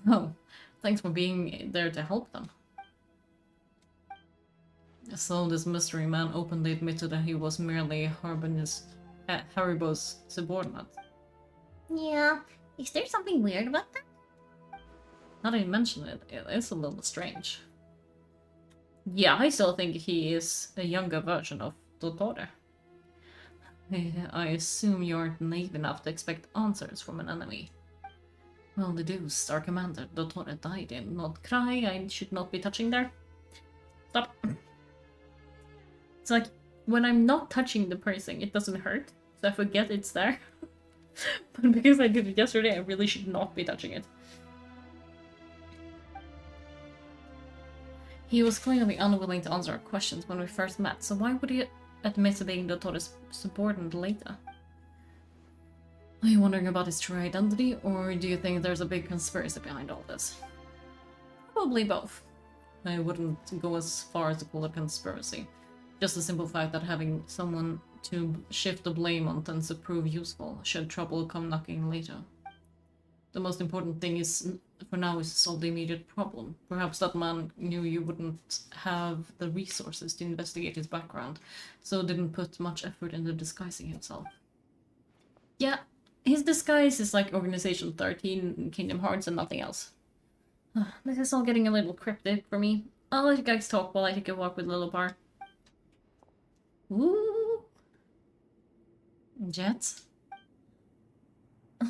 Oh, thanks for being there to help them. So this mystery man openly admitted that he was merely Haribo's subordinate. Yeah. Is there something weird about that? Now that you mention it, it is a little strange. Yeah, I still think he is a younger version of Dottore. I assume you aren't naive enough to expect answers from an enemy. Well, the deuce, our commander, Dottore, died in. Not cry, I should not be touching there. Stop. It's like, when I'm not touching the piercing, it doesn't hurt, so I forget it's there. But because I did it yesterday, I really should not be touching it. He was clearly unwilling to answer our questions when we first met, so why would he admit to being Dottore's subordinate later? Are you wondering about his true identity, or do you think there's a big conspiracy behind all this? Probably both. I wouldn't go as far as to call it conspiracy. Just the simple fact that having someone to shift the blame on tends to prove useful, should trouble come knocking later. The most important thing is, for now, is to solve the immediate problem. Perhaps that man knew you wouldn't have the resources to investigate his background, so didn't put much effort into disguising himself. Yeah, his disguise is like Organization 13 in Kingdom Hearts and nothing else. This is all getting a little cryptic for me. I'll let you guys talk while I take a walk with Lilipar. Ooh. Jets?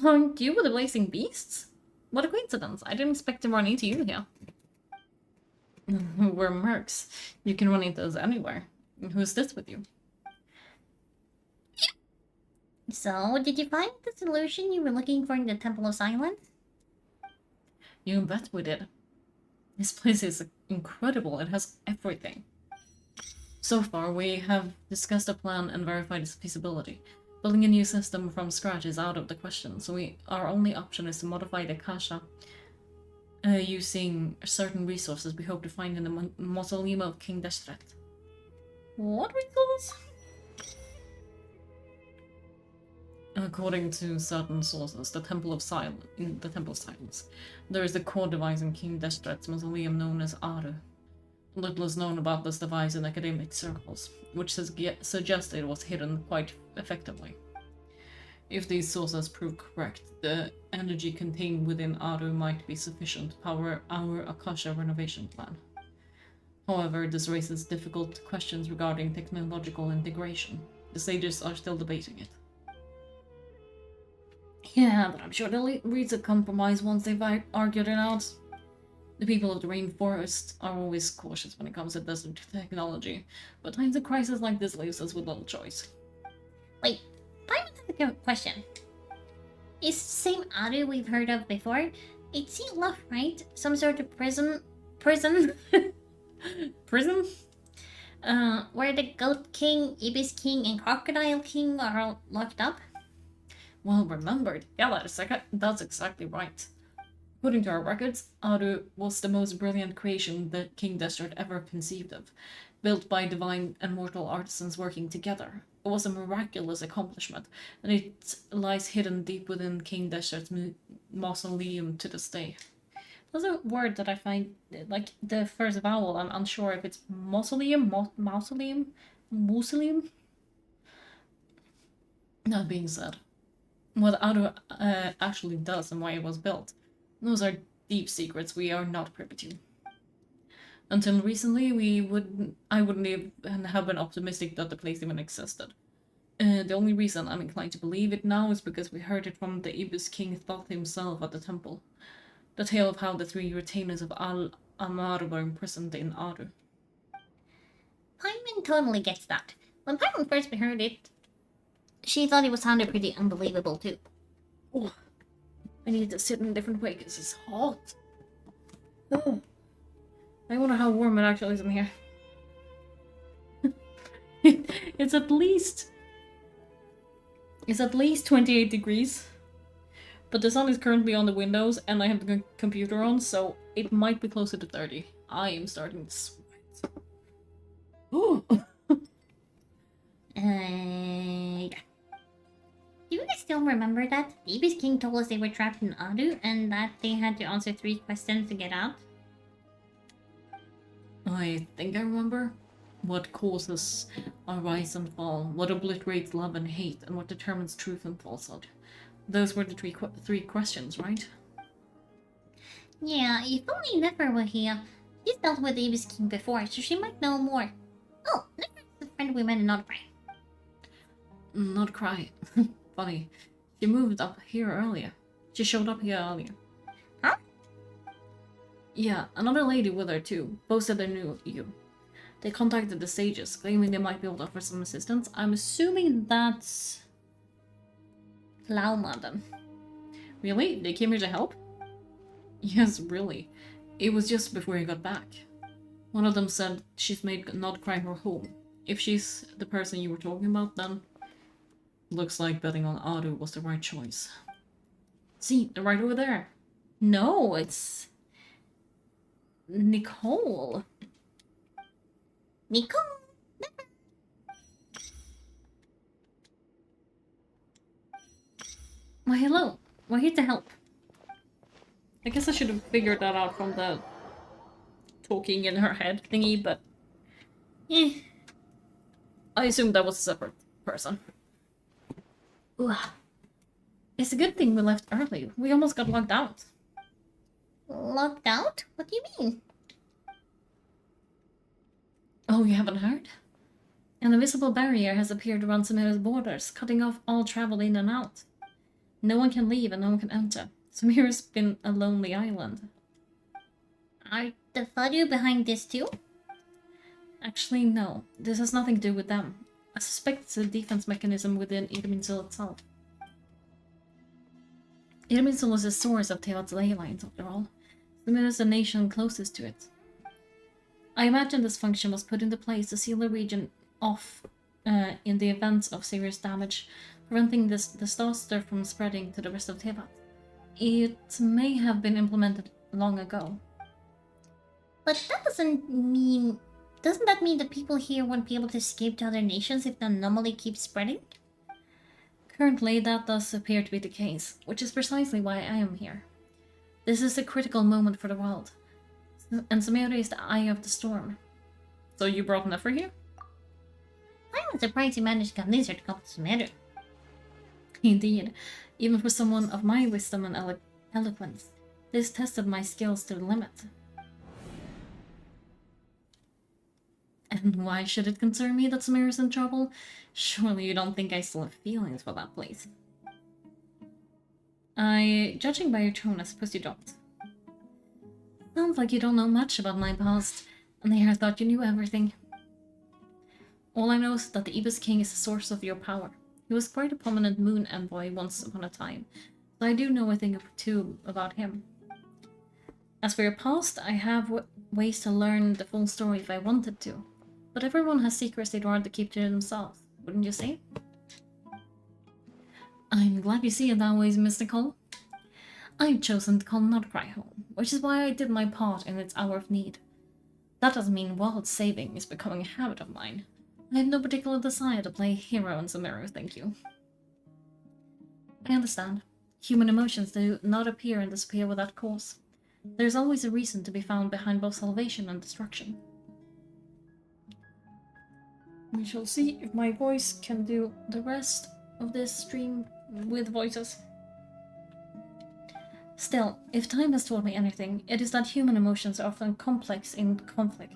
Aren't you with the Blazing Beasts? What a coincidence. I didn't expect to run into you here. We're mercs. You can run into us anywhere. Who's this with you? So, did you find the solution you were looking for in the Temple of Silence? You bet we did. This place is incredible. It has everything. So far, we have discussed a plan and verified its feasibility. Building a new system from scratch is out of the question, so our only option is to modify the Kasha using certain resources we hope to find in the mausoleum of King Deshret. What resources? According to certain sources, in the Temple of Silence, there is a core device in King Deshret's mausoleum known as Aru. Little is known about this device in academic circles, which suggests it was hidden quite effectively. If these sources prove correct, the energy contained within Aru might be sufficient to power our Akasha renovation plan. However, this raises difficult questions regarding technological integration. The sages are still debating it. Yeah, but I'm sure they'll reach a compromise once they've argued it out. The people of the rainforest are always cautious when it comes to desert technology, but times of crisis like this leaves us with little choice. Wait, I have a question. Is the same Aru we've heard of before? It's sealed off, right? Some sort of prison? Prison? Where the Goat King, Ibis King, and Crocodile King are all locked up? Well remembered. Yeah, that's exactly right. According to our records, Aru was the most brilliant creation that King Deshret ever conceived of, built by divine and mortal artisans working together. It was a miraculous accomplishment, and it lies hidden deep within King Deshret's mausoleum to this day. There's a word that I find, like the first vowel, I'm unsure if it's mausoleum, mausoleum. That being said, what Aru actually does and why it was built, those are deep secrets we are not privy to. Until recently, I wouldn't even have been optimistic that the place even existed. The only reason I'm inclined to believe it now is because we heard it from the Ibis King Thoth himself at the temple. The tale of how the 3 retainers of Al-Amar were imprisoned in Aru. Paimon totally gets that. When Paimon first heard it, she thought it sounded pretty unbelievable too. Oh, I need to sit in a different way because it's hot. Oh. I wonder how warm it actually is in here. It's at least 28 degrees. But the sun is currently on the windows and I have the computer on, so it might be closer to 30. I am starting to sweat. Oh. Yeah. Do you guys still remember that? The Ibis King told us they were trapped in Aru and that they had to answer 3 questions to get out? I think I remember. What causes our rise and fall, what obliterates love and hate, and what determines truth and falsehood. Those were the three questions, right? Yeah, if only Nefer were here. She's dealt with Avis King before, so she might know more. Oh, Nefer's the friend we met in Notcry. Not cry. Funny. She moved up here earlier. She showed up here earlier. Huh? Yeah, another lady with her too. Both said they knew you. They contacted the sages, claiming they might be able to offer some assistance. I'm assuming that's... Lauma then. Really? They came here to help? Yes, really. It was just before he got back. One of them said she's made Notcry her home. If she's the person you were talking about, then... Looks like betting on Adu was the right choice. See, they're right over there. No, it's... Nicole. Nicole? Why, hello. We're here to help. I guess I should have figured that out from the talking in her head thingy, but... I assumed that was a separate person. Ugh. It's a good thing we left early. We almost got locked out. Locked out? What do you mean? Oh, you haven't heard? An invisible barrier has appeared around Samira's borders, cutting off all travel in and out. No one can leave and no one can enter. Samira's been a lonely island. Are the Fadu behind this too? Actually, no. This has nothing to do with them. I suspect it's a defense mechanism within Irminsul itself. Irminsul is the source of Tevat's ley lines, after all. Samira is the nation closest to it. I imagine this function was put into place to seal the region off in the event of serious damage, preventing this disaster from spreading to the rest of Tevat. It may have been implemented long ago. But that doesn't mean... Doesn't that mean that people here won't be able to escape to other nations if the anomaly keeps spreading? Currently, that does appear to be the case, which is precisely why I am here. This is a critical moment for the world, and Samira is the eye of the storm. So you brought Nefer here? I'm surprised you managed to convince her to come to Samira. Indeed, even for someone of my wisdom and eloquence, this tested my skills to the limit. And why should it concern me that Samira's in trouble? Surely you don't think I still have feelings for that place. Judging by your tone, I suppose you don't. Sounds like you don't know much about my past, and I thought you knew everything. All I know is that the Ibis King is the source of your power. He was quite a prominent moon envoy once upon a time, so I do know a thing or two about him. As for your past, I have ways to learn the full story if I wanted to. But everyone has secrets they'd rather keep to themselves, wouldn't you say? I'm glad you see it that way, Miss Nicole. I've chosen to call Notcry home, which is why I did my part in its hour of need. That doesn't mean world saving is becoming a habit of mine. I have no particular desire to play hero in Samira, thank you. I understand. Human emotions do not appear and disappear without cause. There's always a reason to be found behind both salvation and destruction. We shall see if my voice can do the rest of this stream with voices. Still, if time has taught me anything, it is that human emotions are often complex in conflict.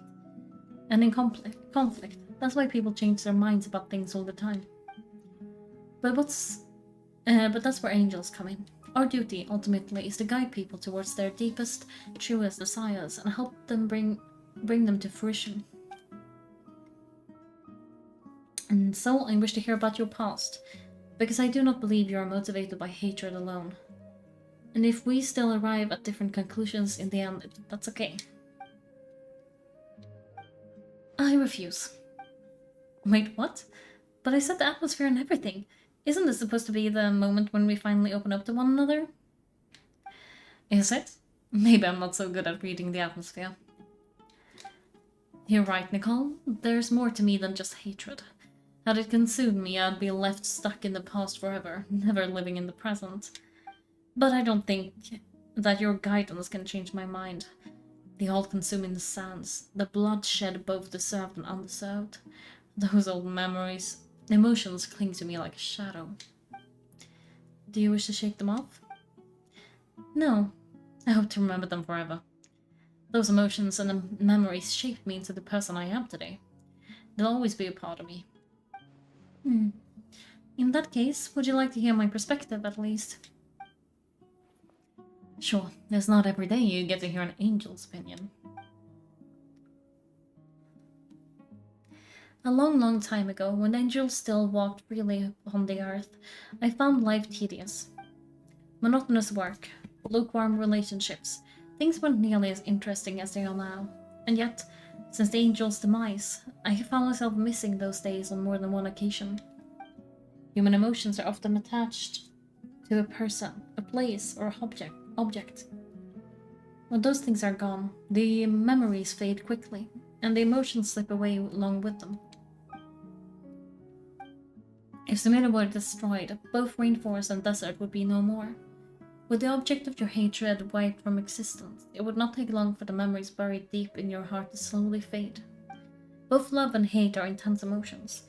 And in conflict, that's why people change their minds about things all the time. But that's where angels come in. Our duty, ultimately, is to guide people towards their deepest, truest desires and help them bring them to fruition. And so I wish to hear about your past, because I do not believe you are motivated by hatred alone. And if we still arrive at different conclusions in the end, that's okay. I refuse. Wait, what? But I set the atmosphere and everything. Isn't this supposed to be the moment when we finally open up to one another? Is it? Maybe I'm not so good at reading the atmosphere. You're right, Nicole. There's more to me than just hatred. Had it consumed me, I'd be left stuck in the past forever, never living in the present. But I don't think that your guidance can change my mind. The all-consuming sands, the blood shed both deserved and undeserved. Those old memories, emotions cling to me like a shadow. Do you wish to shake them off? No. I hope to remember them forever. Those emotions and memories shaped me into the person I am today. They'll always be a part of me. In that case, would you like to hear my perspective at least? Sure, it's not every day you get to hear an angel's opinion. A long, long time ago, when angels still walked freely upon the earth, I found life tedious. Monotonous work, lukewarm relationships, things weren't nearly as interesting as they are now. And yet, since the angel's demise, I have found myself missing those days on more than one occasion. Human emotions are often attached to a person, a place, or an object. When those things are gone, the memories fade quickly, and the emotions slip away along with them. If Sumida were destroyed, both rainforest and desert would be no more. With the object of your hatred wiped from existence, it would not take long for the memories buried deep in your heart to slowly fade. Both love and hate are intense emotions,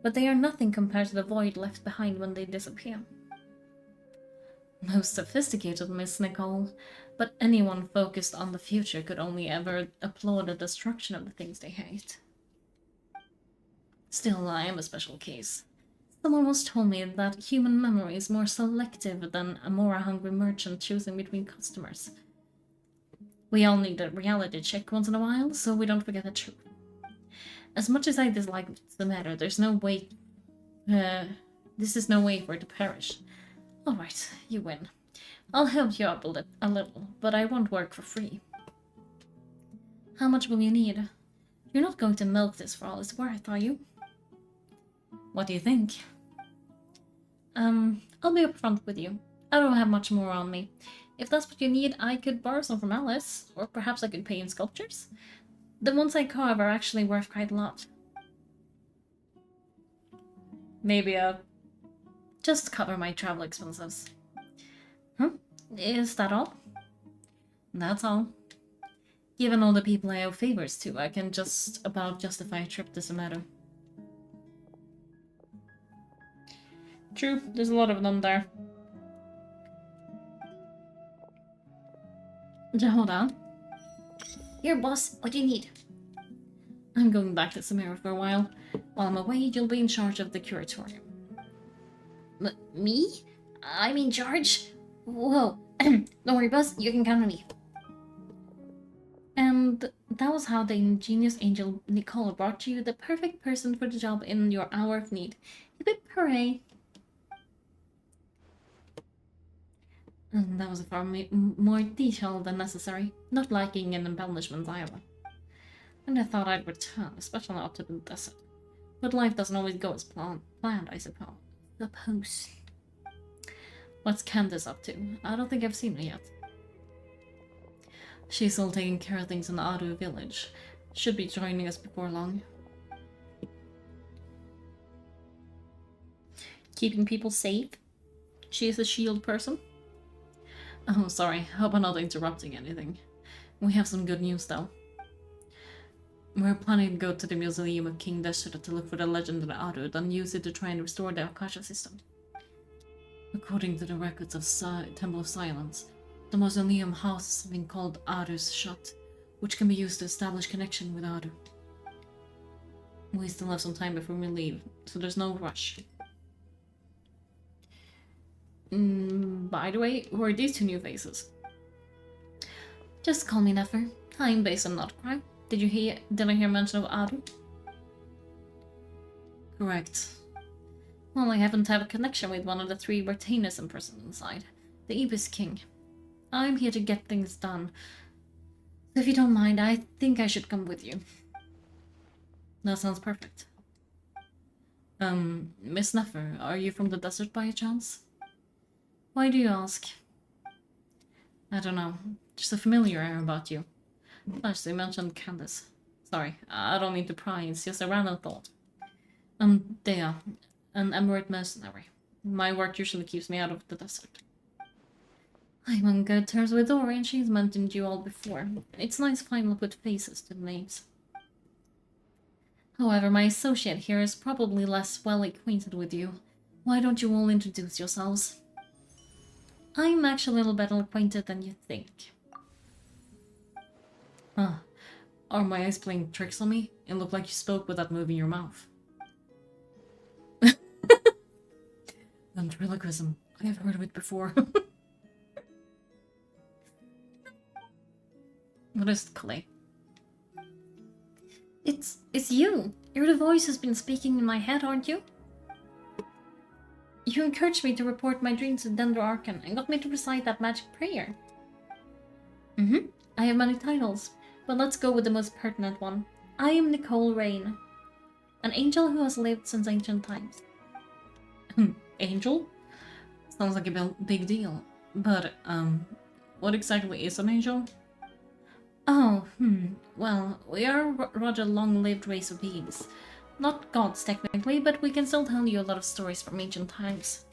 but they are nothing compared to the void left behind when they disappear. Most sophisticated, Miss Nicole, but anyone focused on the future could only ever applaud the destruction of the things they hate. Still, I am a special case. Someone once told me that human memory is more selective than a mora-hungry merchant choosing between customers. We all need a reality check once in a while, so we don't forget the truth. As much as I dislike the matter, there's no way... this is no way for it to perish. Alright, you win. I'll help you up a little, but I won't work for free. How much will you need? You're not going to milk this for all it's worth, are you? What do you think? I'll be upfront with you. I don't have much more on me. If that's what you need, I could borrow some from Alice, or perhaps I could pay in sculptures. The ones I carve are actually worth quite a lot. Maybe just cover my travel expenses. Huh? Is that all? That's all. Given all the people I owe favors to, I can just about justify a trip to Sumeru. True, there's a lot of them there. Hold on. Here, boss, what do you need? I'm going back to Sumeru for a while. While I'm away, you'll be in charge of the curatorium. Me? I'm in charge? Whoa. Don't worry, boss, you can count on me. And that was how the ingenious angel Nicole brought you the perfect person for the job in your hour of need. Hip hooray! And that was far more detailed than necessary, not lacking in embellishments either. And I thought I'd return, especially up to the desert. But life doesn't always go as planned, I suppose. What's Candace up to? I don't think I've seen her yet. She's still taking care of things in the Adu village. Should be joining us before long. Keeping people safe? She is a shield person? Oh, sorry. Hope I'm not interrupting anything. We have some good news, though. We're planning to go to the Museum of King Desert to look for the legend of the Adu, then use it to try and restore the Akasha system. According to the records of Temple of Silence, the mausoleum houses something called Adu's Shut, which can be used to establish connection with Adu. We still have some time before we leave, so there's no rush. By the way, who are these two new faces? Just call me Nefer. I'm based on Notcry. Did I hear mention of Adu? Correct. Well, I happen to have a connection with one of the three retainers imprisoned inside, the Ibis King. I'm here to get things done. So if you don't mind, I think I should come with you. That sounds perfect. Miss Nefer, are you from the desert by chance? Why do you ask? I don't know. Just a familiar air about you. Plus, you mentioned Candace. Sorry, I don't mean to pry, it's just a random thought. Dea, an emirate mercenary. My work usually keeps me out of the desert. I'm on good terms with Dora, and she's mentioned you all before. It's nice finally put faces to the names. However, my associate here is probably less well acquainted with you. Why don't you all introduce yourselves? I'm actually a little better acquainted than you think. Huh. Are my eyes playing tricks on me? It looked like you spoke without moving your mouth. Ventriloquism. I have heard of it before. What is it, Clay? It's you! You're the voice who's been speaking in my head, aren't you? You encouraged me to report my dreams to Dendro Archon and got me to recite that magic prayer. I have many titles, but let's go with the most pertinent one. I am Nicole Rain, an angel who has lived since ancient times. Angel? Sounds like a big deal. But, what exactly is an angel? Oh, well, we are a rather long-lived race of beings. Not gods, technically, but we can still tell you a lot of stories from ancient times.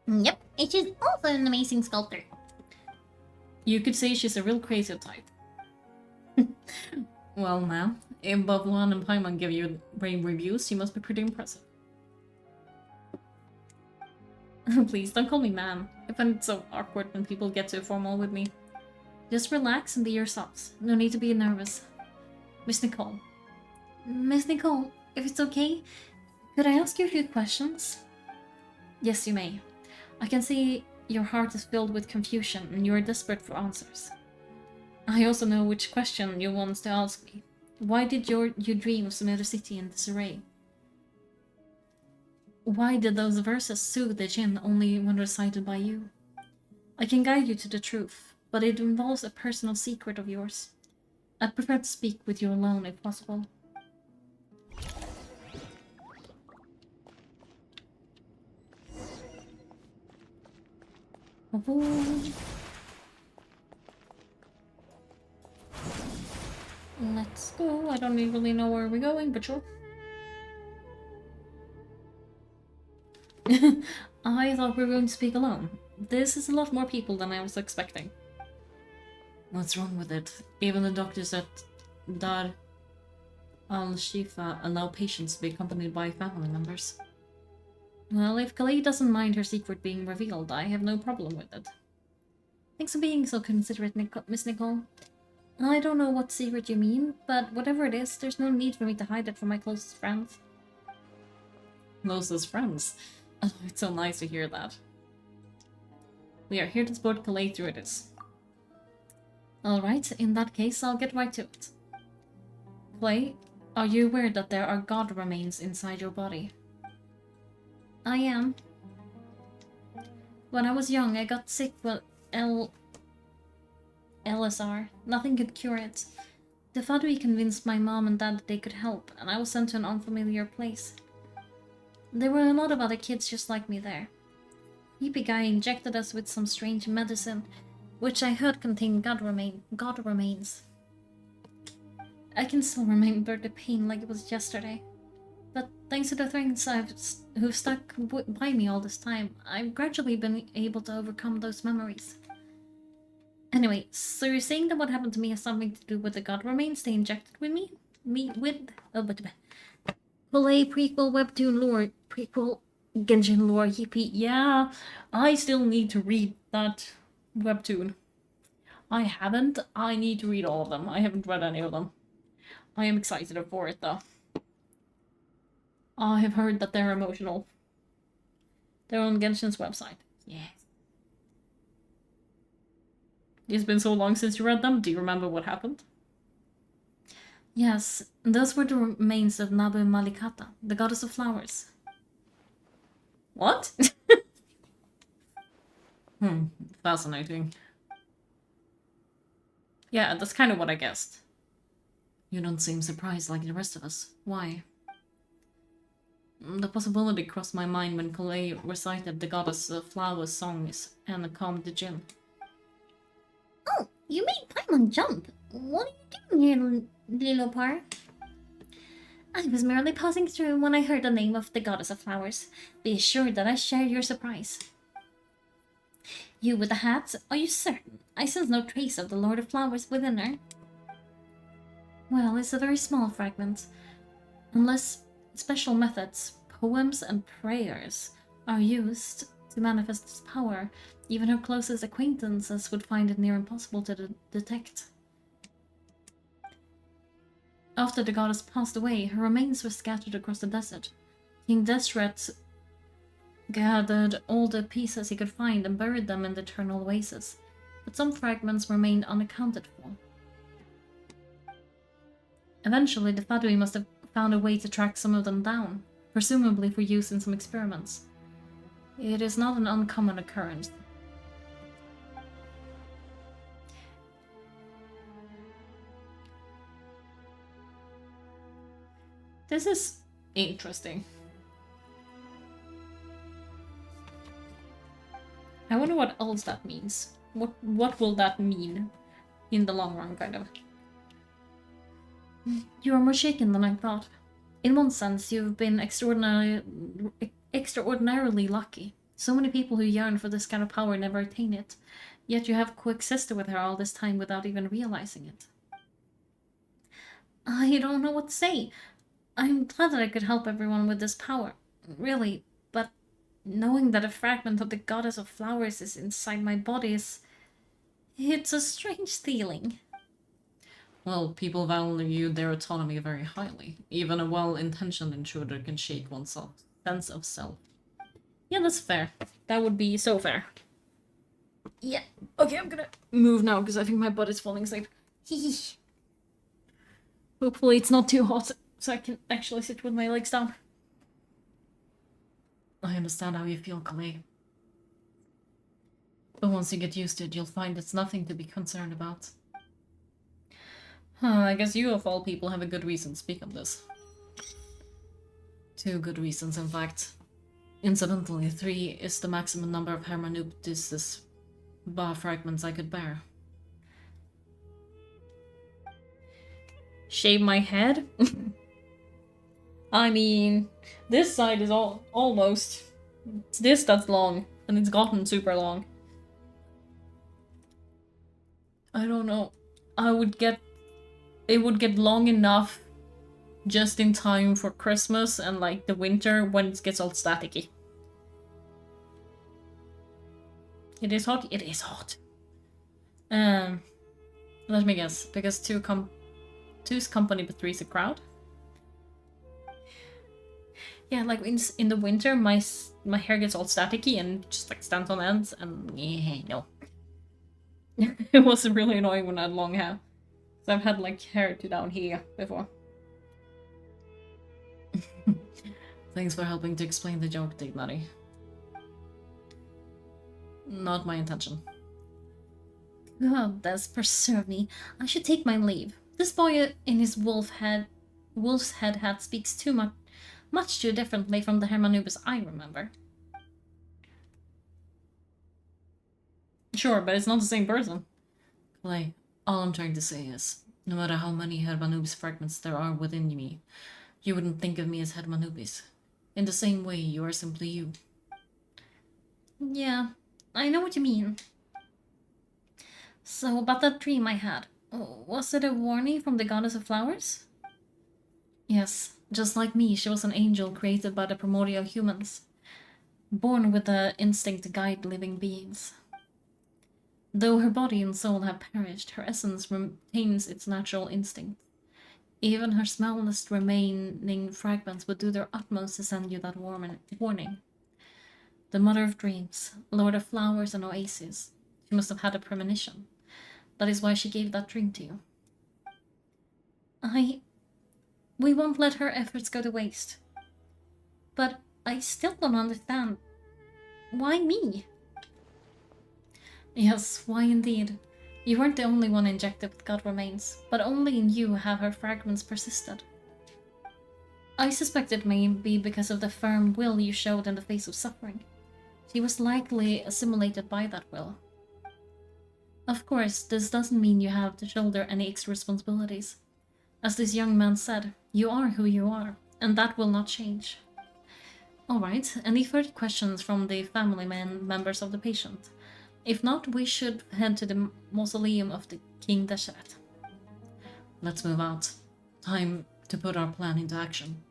Yep, and she's also an amazing sculptor. You could say she's a real crazy type. Well, ma'am, if Bobwan and Paimon give you rave reviews, you must be pretty impressive. Please, don't call me ma'am. I find it so awkward when people get too formal with me. Just relax and be yourselves. No need to be nervous. Miss Nicole. Miss Nicole, if it's okay, could I ask you a few questions? Yes, you may. I can see your heart is filled with confusion and you are desperate for answers. I also know which question you want to ask me. Why did you dream of some other city in disarray? Why did those verses soothe the Jinn only when recited by you? I can guide you to the truth, but it involves a personal secret of yours. I'd prefer to speak with you alone if possible. Let's go. I don't really know where we're going, but sure. I thought we were going to speak alone. This is a lot more people than I was expecting. What's wrong with it? Even the doctors at Dar al-Shifa allow patients to be accompanied by family members. Well, if Khalid doesn't mind her secret being revealed, I have no problem with it. Thanks for being so considerate, Miss Nicole. I don't know what secret you mean, but whatever it is, there's no need for me to hide it from my closest friends. Closest friends? Oh, it's so nice to hear that. We are here to support Khalid through this. Alright, in that case, I'll get right to it. Clay, are you aware that there are god remains inside your body? I am. When I was young, I got sick with LSR. Nothing could cure it. The Fadui convinced my mom and dad that they could help, and I was sent to an unfamiliar place. There were a lot of other kids just like me there. Hippie guy injected us with some strange medicine, which I heard contained god remains. I can still remember the pain like it was yesterday. But thanks to the things who've stuck by me all this time, I've gradually been able to overcome those memories. Anyway, so you're saying that what happened to me has something to do with the god remains they injected with me? Play prequel webtoon lore, prequel Genshin lore, yippee. Yeah, I still need to read that webtoon. I haven't. I need to read all of them. I haven't read any of them. I am excited for it though. I have heard that they're emotional. They're on Genshin's website. Yeah. It's been so long since you read them. Do you remember what happened? Yes, those were the remains of Nabu Malikata, the goddess of flowers. What? Fascinating. Yeah, that's kind of what I guessed. You don't seem surprised like the rest of us. Why? The possibility crossed my mind when Kalei recited the goddess of flowers songs and calmed the Jinn. Oh, you made Paimon jump. What are you doing here, little par? I was merely passing through when I heard the name of the goddess of flowers. Be assured that I share your surprise. You with the hat? Are you certain? I sense no trace of the Lord of Flowers within her. Well, it's a very small fragment. Unless special methods, poems and prayers, are used to manifest its power, even her closest acquaintances would find it near impossible to detect. After the goddess passed away, her remains were scattered across the desert. King Desret gathered all the pieces he could find and buried them in the eternal oasis, but some fragments remained unaccounted for. Eventually, the Fadui must have found a way to track some of them down, presumably for use in some experiments. It is not an uncommon occurrence. This is interesting. I wonder what else that means. What will that mean in the long run, kind of? You are more shaken than I thought. In one sense, you've been extraordinarily lucky. So many people who yearn for this kind of power never attain it, yet you have coexisted with her all this time without even realizing it. I don't know what to say. I'm glad that I could help everyone with this power, really, but knowing that a fragment of the Goddess of Flowers is inside my body it's a strange feeling. Well, people value their autonomy very highly. Even a well-intentioned intruder can shake one's sense of self. Yeah, that's fair. That would be so fair. Yeah. Okay, I'm gonna move now because I think my butt is falling asleep. Hopefully it's not too hot so I can actually sit with my legs down. I understand how you feel, Kalei. But once you get used to it, you'll find it's nothing to be concerned about. I guess you, of all people, have a good reason to speak of this. 2 good reasons, in fact. Incidentally, 3 is the maximum number of Hermanuptis' Ba fragments I could bear. Shave my head? I mean, this side is almost. It's this that's long, and it's gotten super long. I don't know. It would get long enough just in time for Christmas and like the winter when it gets all staticky. It is hot? It is hot. Let me guess, because 2's company but 3's a crowd? Yeah, like in the winter, my hair gets all staticky and just like stands on ends, and yeah, no. It was really annoying when I had long hair. So I've had like hair to down here before. Thanks for helping to explain the joke, Dignity. Not my intention. Goddess preserve me. I should take my leave. This boy in his wolf's head hat speaks too much too differently from the Hermanubis I remember. Sure, but it's not the same person. Clay, all I'm trying to say is, no matter how many Hermanubis fragments there are within me, you wouldn't think of me as Hermanubis. In the same way, you are simply you. Yeah, I know what you mean. So, about that dream I had, was it a warning from the Goddess of Flowers? Yes, just like me, she was an angel created by the primordial humans, born with the instinct to guide living beings. Though her body and soul have perished, her essence retains its natural instinct. Even her smallest remaining fragments would do their utmost to send you that warning. The Mother of Dreams, Lord of Flowers and Oases, she must have had a premonition. That is why she gave that dream to you. We won't let her efforts go to waste. But I still don't understand. Why me? Yes, why indeed? You weren't the only one injected with God remains, but only in you have her fragments persisted. I suspect it may be because of the firm will you showed in the face of suffering. She was likely assimilated by that will. Of course, this doesn't mean you have to shoulder any extra responsibilities. As this young man said, you are who you are, and that will not change. Alright, any further questions from the family members of the patient? If not, we should head to the mausoleum of the King Deshret. Let's move out. Time to put our plan into action.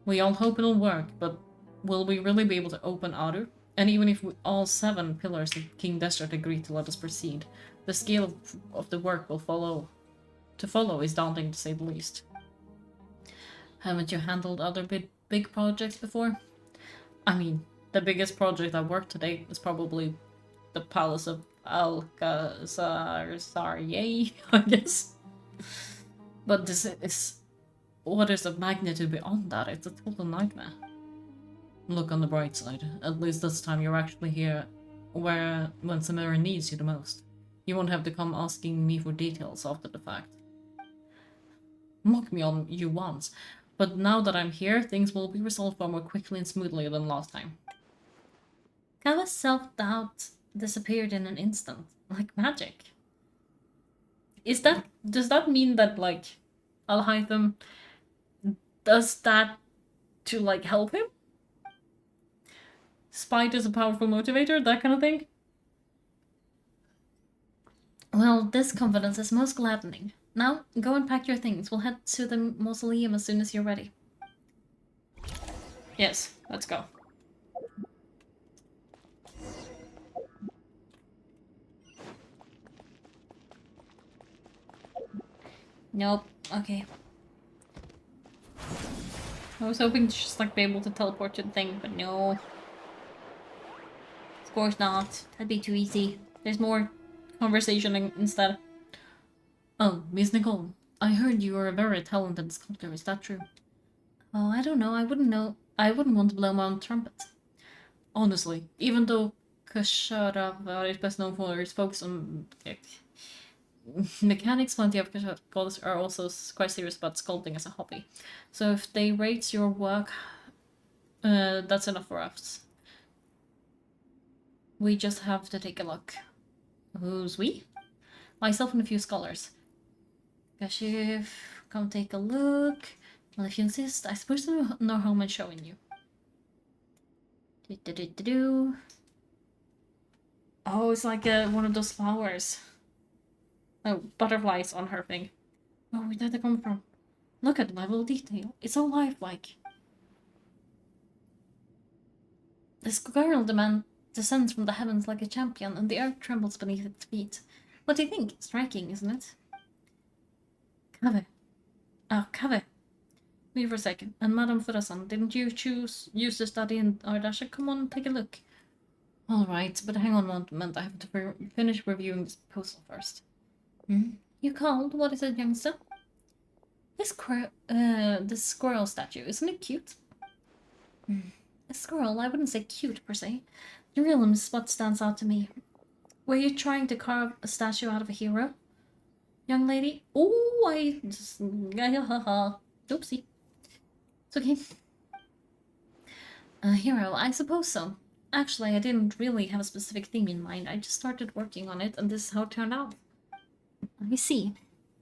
We all hope it'll work, but will we really be able to open Aru? And even if all 7 pillars of King Deshret agree to let us proceed, the scale of the work will follow is daunting to say the least. Haven't you handled other big projects before? I mean, the biggest project I worked to date is probably the Palace of Alcazar, yay, I guess. But this is... what is the magnitude beyond that? It's a total nightmare. Look on the bright side. At least this time you're actually here when Samira needs you the most. You won't have to come asking me for details after the fact. Mock me on you once, but now that I'm here, things will be resolved far more quickly and smoothly than last time. Kava's self-doubt disappeared in an instant, like magic. Does that mean that, like, Alhaitham does that to, like, help him? Spite is a powerful motivator, that kind of thing? Well, this confidence is most gladdening. Now, go and pack your things. We'll head to the mausoleum as soon as you're ready. Yes, let's go. Nope. Okay. I was hoping to just, like, be able to teleport to the thing, but no. Of course not. That'd be too easy. There's more conversation instead. Oh, Miss Nicole, I heard you are a very talented sculptor. Is that true? Oh, I don't know. I wouldn't know. I wouldn't want to blow my own trumpet. Honestly, even though Kashara is best known for his focus on mechanics, plenty of gods are also quite serious about sculpting as a hobby. So if they rate your work, that's enough for us. We just have to take a look. Who's we? Myself and a few scholars. Kashif, come take a look. Well, if you insist, I suppose there's no harm in showing you. Oh, it's like one of those flowers. Oh, butterflies on her thing. Oh, where did they come from? Look at the level of detail. It's so lifelike. The squirrel descends from the heavens like a champion, and the earth trembles beneath its feet. What do you think? Striking, isn't it? Kave. Oh, Kave. Wait for a second. And Madame Furasan, didn't you use to study in Ardasha? Come on, take a look. Alright, but hang on one moment. I have to finish reviewing this proposal first. You called? What is it, youngster? This squirrel statue, isn't it cute? A squirrel? I wouldn't say cute, per se. The realism is what stands out to me. Were you trying to carve a statue out of a hero? Young lady? Oh, I just... Oopsie. It's okay. A hero? I suppose so. Actually, I didn't really have a specific theme in mind. I just started working on it, and this is how it turned out. I see.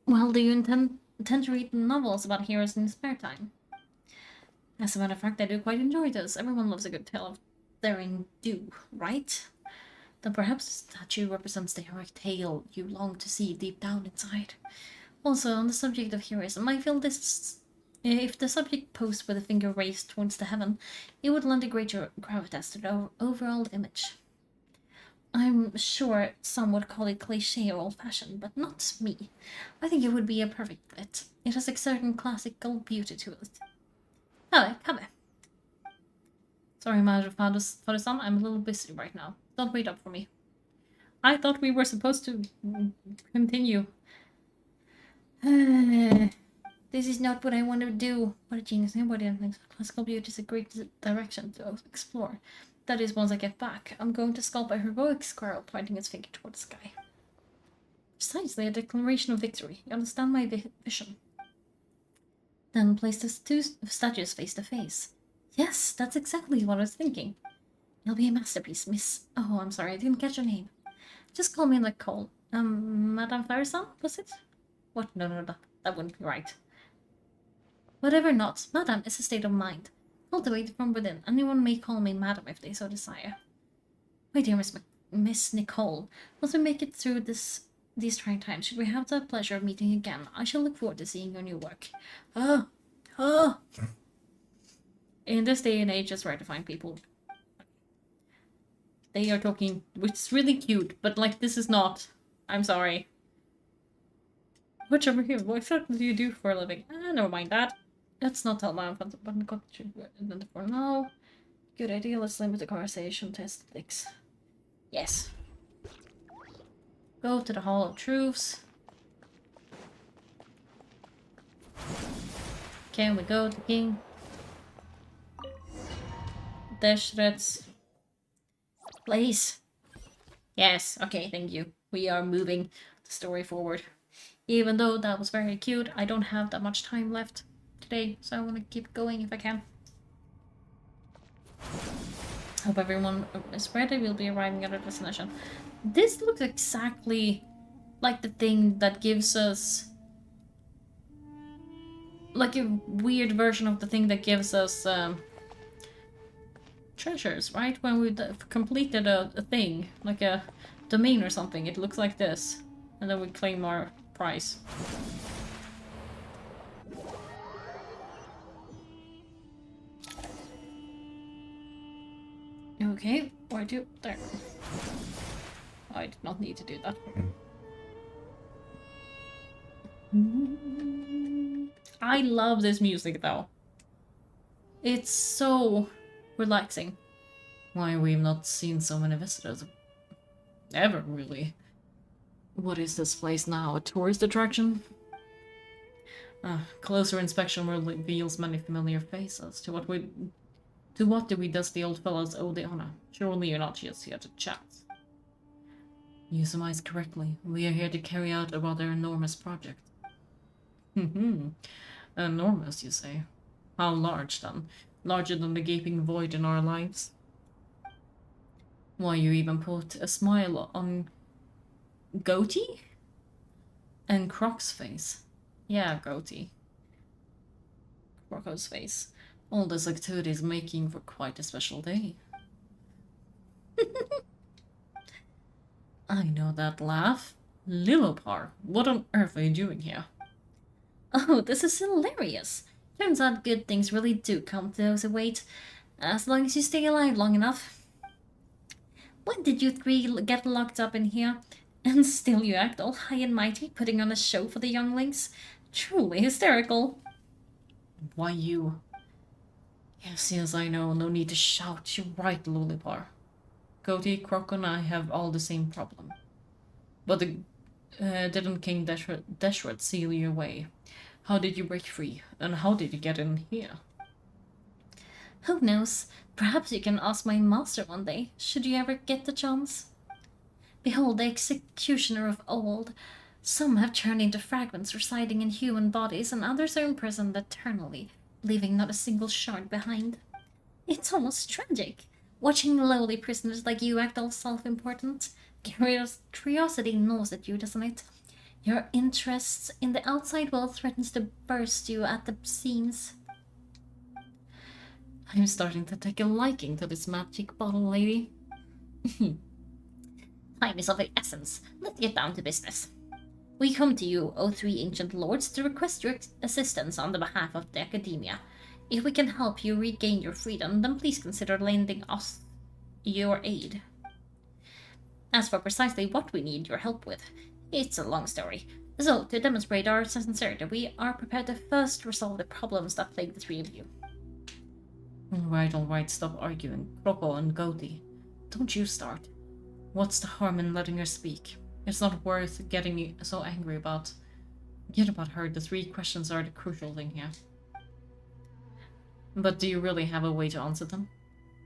Well, do you intend to read novels about heroes in your spare time? As a matter of fact, I do quite enjoy those. Everyone loves a good tale of daring do, right? Then perhaps the statue represents the heroic tale you long to see deep down inside. Also, on the subject of heroism, I feel this... if the subject posed with a finger raised towards the heaven, it would lend a greater gravitas to the overall image. I'm sure some would call it cliché or old-fashioned, but not me. I think it would be a perfect fit. It has a certain classical beauty to it. Come here. Sorry, Madam Father-san, I'm a little busy right now. Don't wait up for me. I thought we were supposed to continue. This is not what I want to do. What a genius. Nobody thinks classical beauty is a great direction to explore. That is, once I get back, I'm going to sculpt a heroic squirrel pointing its finger toward the sky. Precisely a declaration of victory. You understand my vision? Then place the two statues face to face. Yes, that's exactly what I was thinking. It'll be a masterpiece, Miss... Oh, I'm sorry, I didn't catch your name. Just call me Nicole. Madame Farison, was it? What? No, that wouldn't be right. Whatever not, Madame is a state of mind. Cultivated from within. Anyone may call me Madame if they so desire. My dear Miss Miss Nicole. Once we make it through these trying times, should we have the pleasure of meeting again, I shall look forward to seeing your new work. Oh. In this day and age, it's rare to find people. They are talking, which is really cute, but like this is not. I'm sorry. Which over here? What exactly do you do for a living? Never mind that. Let's not tell my but for now. Good idea. Let's limit the conversation to aesthetics. Yes. Go to the Hall of Truths. Can we go to King? Deshreds. Please. Yes, okay, thank you. We are moving the story forward. Even though that was very cute, I don't have that much time left today, so I want to keep going if I can. Hope everyone is ready. We'll be arriving at our destination. This looks exactly like the thing that gives us... like a weird version of the thing that gives us treasures, right? When we completed a thing, like a domain or something, it looks like this. And then we claim our prize. Okay, where to? There. I did not need to do that. I love this music though. It's so relaxing. Why we've not seen so many visitors. Ever, really. What is this place now? A tourist attraction? Closer inspection reveals many familiar faces. To what do we does the old fellows owe the honor? Surely you're not just here to chat. You surmise correctly. We are here to carry out a rather enormous project. Enormous, you say? How large, then? Larger than the gaping void in our lives? Why, you even put a smile on Goatee? And Croc's face. Yeah, Goatee. Croc's face. All this activity is making for quite a special day. I know that laugh. Lilopar, what on earth are you doing here? Oh, this is hilarious. Turns out good things really do come to those who wait, as long as you stay alive long enough. When did you three get locked up in here? And still you act all high and mighty, putting on a show for the younglings? Truly hysterical. Why you? Yes, I know. No need to shout. You're right, Lulipar. Goatee, Croc, and I have all the same problem. But didn't King Deshret seal you away? How did you break free? And how did you get in here? Who knows? Perhaps you can ask my master one day, should you ever get the chance. Behold the executioner of old. Some have turned into fragments residing in human bodies, and others are imprisoned eternally, leaving not a single shard behind. It's almost tragic, watching lowly prisoners like you act all self-important. Curiosity gnaws at you, doesn't it? Your interest in the outside world threatens to burst you at the seams. I'm starting to take a liking to this magic bottle lady. Time is of the essence. Let's get down to business. We come to you, O three ancient lords, to request your assistance on the behalf of the Academia. If we can help you regain your freedom, then please consider lending us your aid. As for precisely what we need your help with, it's a long story. So, to demonstrate our sincerity, we are prepared to first resolve the problems that plague the three of you. All right, stop arguing. Croco and Goatee. Don't you start. What's the harm in letting her speak? It's not worth getting so angry about. Forget about her. The three questions are the crucial thing here. But do you really have a way to answer them?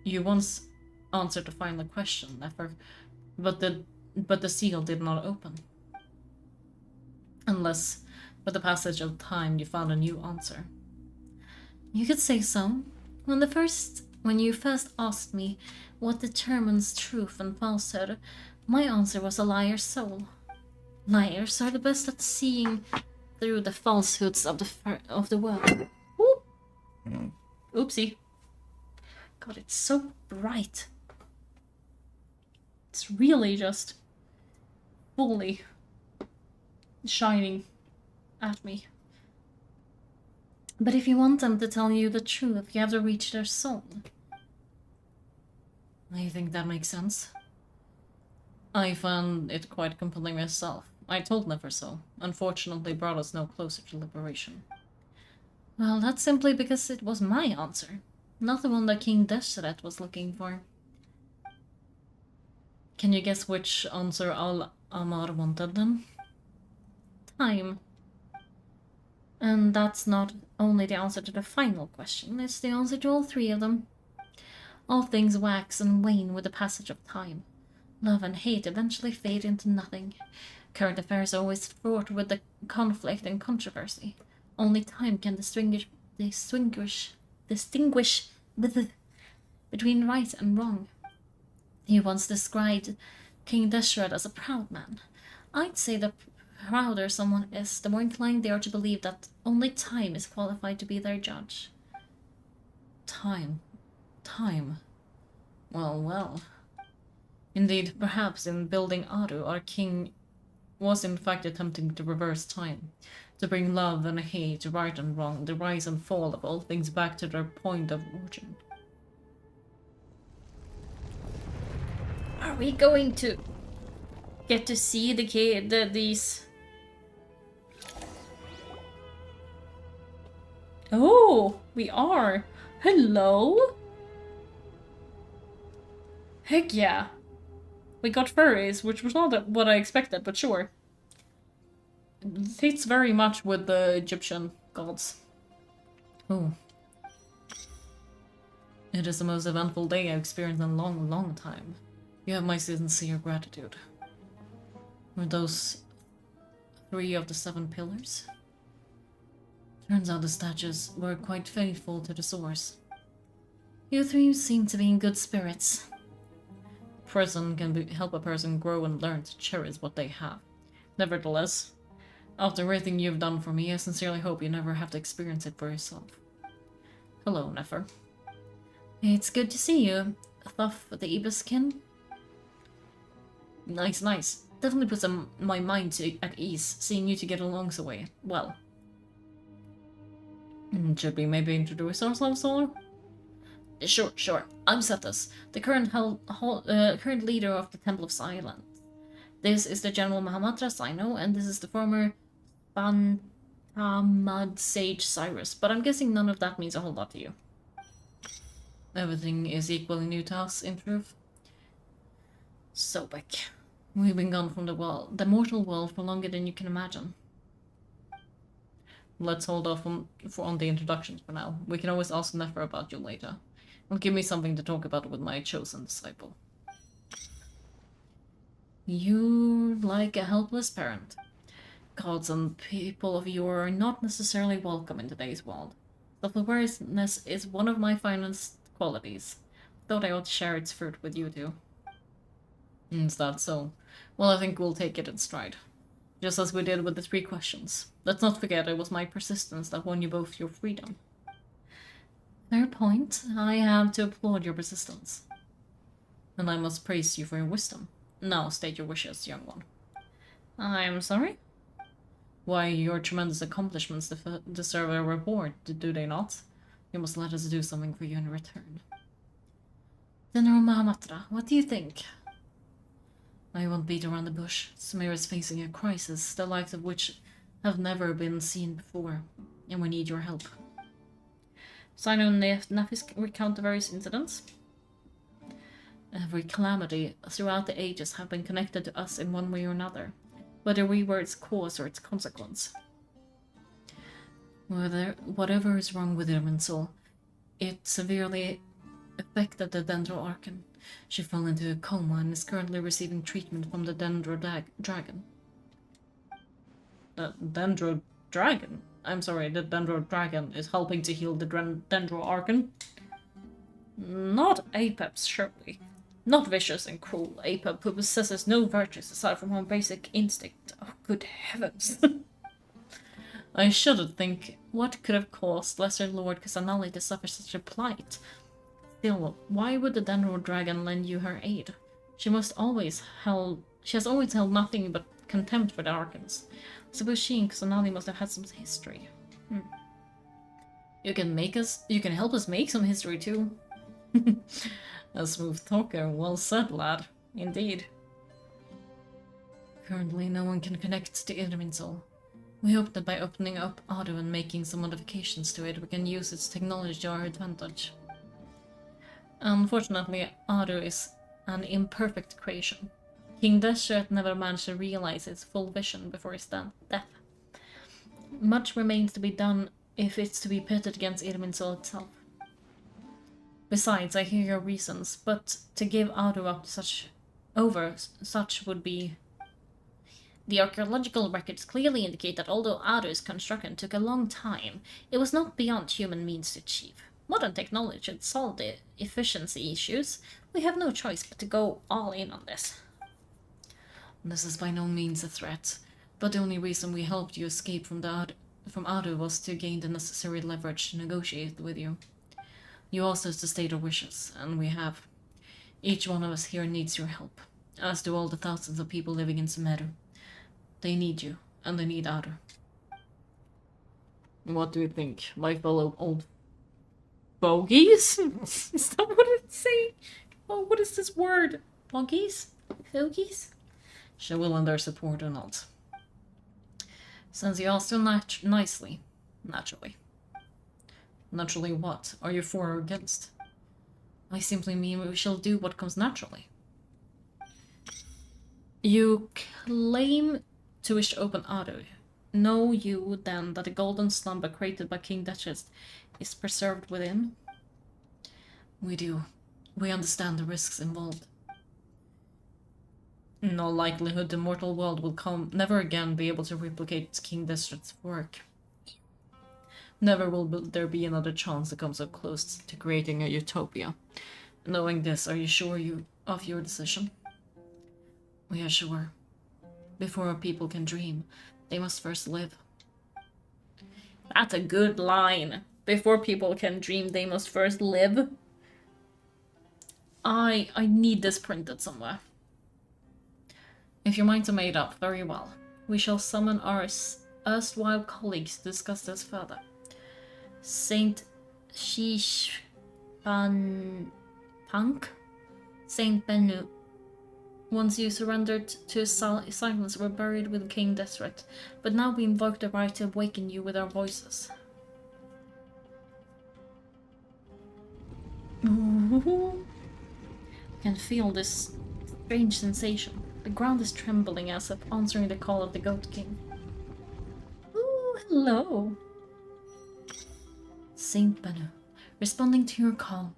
You once answered the final question, but the seal did not open. Unless, with the passage of time, you found a new answer. You could say so. When you first asked me what determines truth and falsehood, my answer was a liar's soul. Liars are the best at seeing through the falsehoods of the world. Oop. Oopsie. God, it's so bright. It's really just fully shining at me. But if you want them to tell you the truth, you have to reach their soul. I think that makes sense. I found it quite compelling myself. I told Nefer so. Unfortunately, brought us no closer to liberation. Well, that's simply because it was my answer, not the one that King Deshret was looking for. Can you guess which answer Al-Amar wanted then? Time. And that's not only the answer to the final question, it's the answer to all three of them. All things wax and wane with the passage of time. Love and hate eventually fade into nothing. Current affairs are always fraught with the conflict and controversy. Only time can distinguish between right and wrong. He once described King Deshret as a proud man. I'd say the prouder someone is, the more inclined they are to believe that only time is qualified to be their judge. Time. Well. Indeed, perhaps in building Aru, our king was in fact attempting to reverse time, to bring love and hate, right and wrong, the rise and fall of all things back to their point of origin. Are we going to get to see these? Oh, we are. Hello? Heck yeah. We got furries, which was not what I expected, but sure. It fits very much with the Egyptian gods. Oh. It is the most eventful day I've experienced in a long time. You have my sincere gratitude. Were those 3 of the 7 pillars? Turns out the statues were quite faithful to the source. You three seem to be in good spirits. Prison can help a person grow and learn to cherish what they have. Nevertheless, after everything you've done for me, I sincerely hope you never have to experience it for yourself. Hello, Nefer. It's good to see you, Thuff the Ibiskin. Nice. Definitely puts my mind at ease, seeing you to get along so well. Should we maybe introduce ourselves all? Sure. I'm Cetus, the current leader of the Temple of Silence. This is the General Mahamatra Sino, and this is the former Bantamad Sage Cyrus, but I'm guessing none of that means a whole lot to you. Everything is equally new to us, in truth. Sobek. We've been gone from the mortal world for longer than you can imagine. Let's hold off on the introductions for now. We can always ask Nefer about you later. It'll give me something to talk about with my chosen disciple. You're like a helpless parent. Gods and people of yore are not necessarily welcome in today's world. Self-awareness is one of my finest qualities. Thought I ought to share its fruit with you two. Is that so? Well, I think we'll take it in stride. Just as we did with the 3 questions. Let's not forget it was my persistence that won you both your freedom. Fair point. I have to applaud your persistence. And I must praise you for your wisdom. Now state your wishes, young one. I'm sorry? Why, your tremendous accomplishments deserve a reward, do they not? You must let us do something for you in return. General Mahamatra, what do you think? I won't beat around the bush. Samir is facing a crisis, the likes of which have never been seen before, and we need your help. Sino and Nefis recount the various incidents. Every calamity throughout the ages have been connected to us in one way or another, whether we were its cause or its consequence. Whatever is wrong with Irminsul, it severely affected the Dendro Archon. She fell into a coma and is currently receiving treatment from the Dendro Dragon. The Dendro Dragon? I'm sorry, the Dendro Dragon is helping to heal the Dendro Archon? Not Apeps, surely. Not vicious and cruel Apep who possesses no virtues aside from her basic instinct. Oh, good heavens. I shudder to think what could have caused Lesser Lord Casanali to suffer such a plight. Still, why would the Dendro Dragon lend you her aid? She has always held nothing but contempt for the Archons. I suppose she and Kusanagi must have had some history. You can help us make some history too. A smooth talker, well said, lad. Indeed. Currently, no one can connect to Irminsul. We hope that by opening up Ado and making some modifications to it, we can use its technology to our advantage. Unfortunately, Ado is an imperfect creation. King Deshret never managed to realize its full vision before his death. Much remains to be done if it's to be pitted against Irminsul itself. Besides, I hear your reasons, but to give Ado up such would be... The archaeological records clearly indicate that although Ado's construction took a long time, it was not beyond human means to achieve. Modern technology should solve the efficiency issues. We have no choice but to go all in on this. This is by no means a threat, but the only reason we helped you escape from Ado was to gain the necessary leverage to negotiate with you. You also to state our wishes, and we have. Each one of us here needs your help, as do all the thousands of people living in Sumeru. They need you, and they need Ado. What do you think, my fellow old bogies? Is that what it say? Oh, what is this word? Bogies? Fogies? She will lend their support or not. Since you asked so nicely, naturally. Naturally what? Are you for or against? I simply mean we shall do what comes naturally. You claim to wish to open Ado. Know you, then, that the golden slumber created by King Duchess is preserved within? We do. We understand the risks involved. In all likelihood, the mortal world will never again be able to replicate King Duchess's work. Never will there be another chance to come so close to creating a utopia. Knowing this, are you sure of your decision? We are sure. Before our people can dream, they must first live. That's a good line. Before people can dream, they must first live. I need this printed somewhere. If your minds are made up, very well. We shall summon our erstwhile colleagues to discuss this further. Saint Shishpanpunk? Saint Bennu. Once you surrendered to silence, were buried with King Deshret, but now we invoke the right to awaken you with our voices. Ooh. I can feel this strange sensation. The ground is trembling as if answering the call of the Goat King. Ooh, hello. Saint Bennu, responding to your call.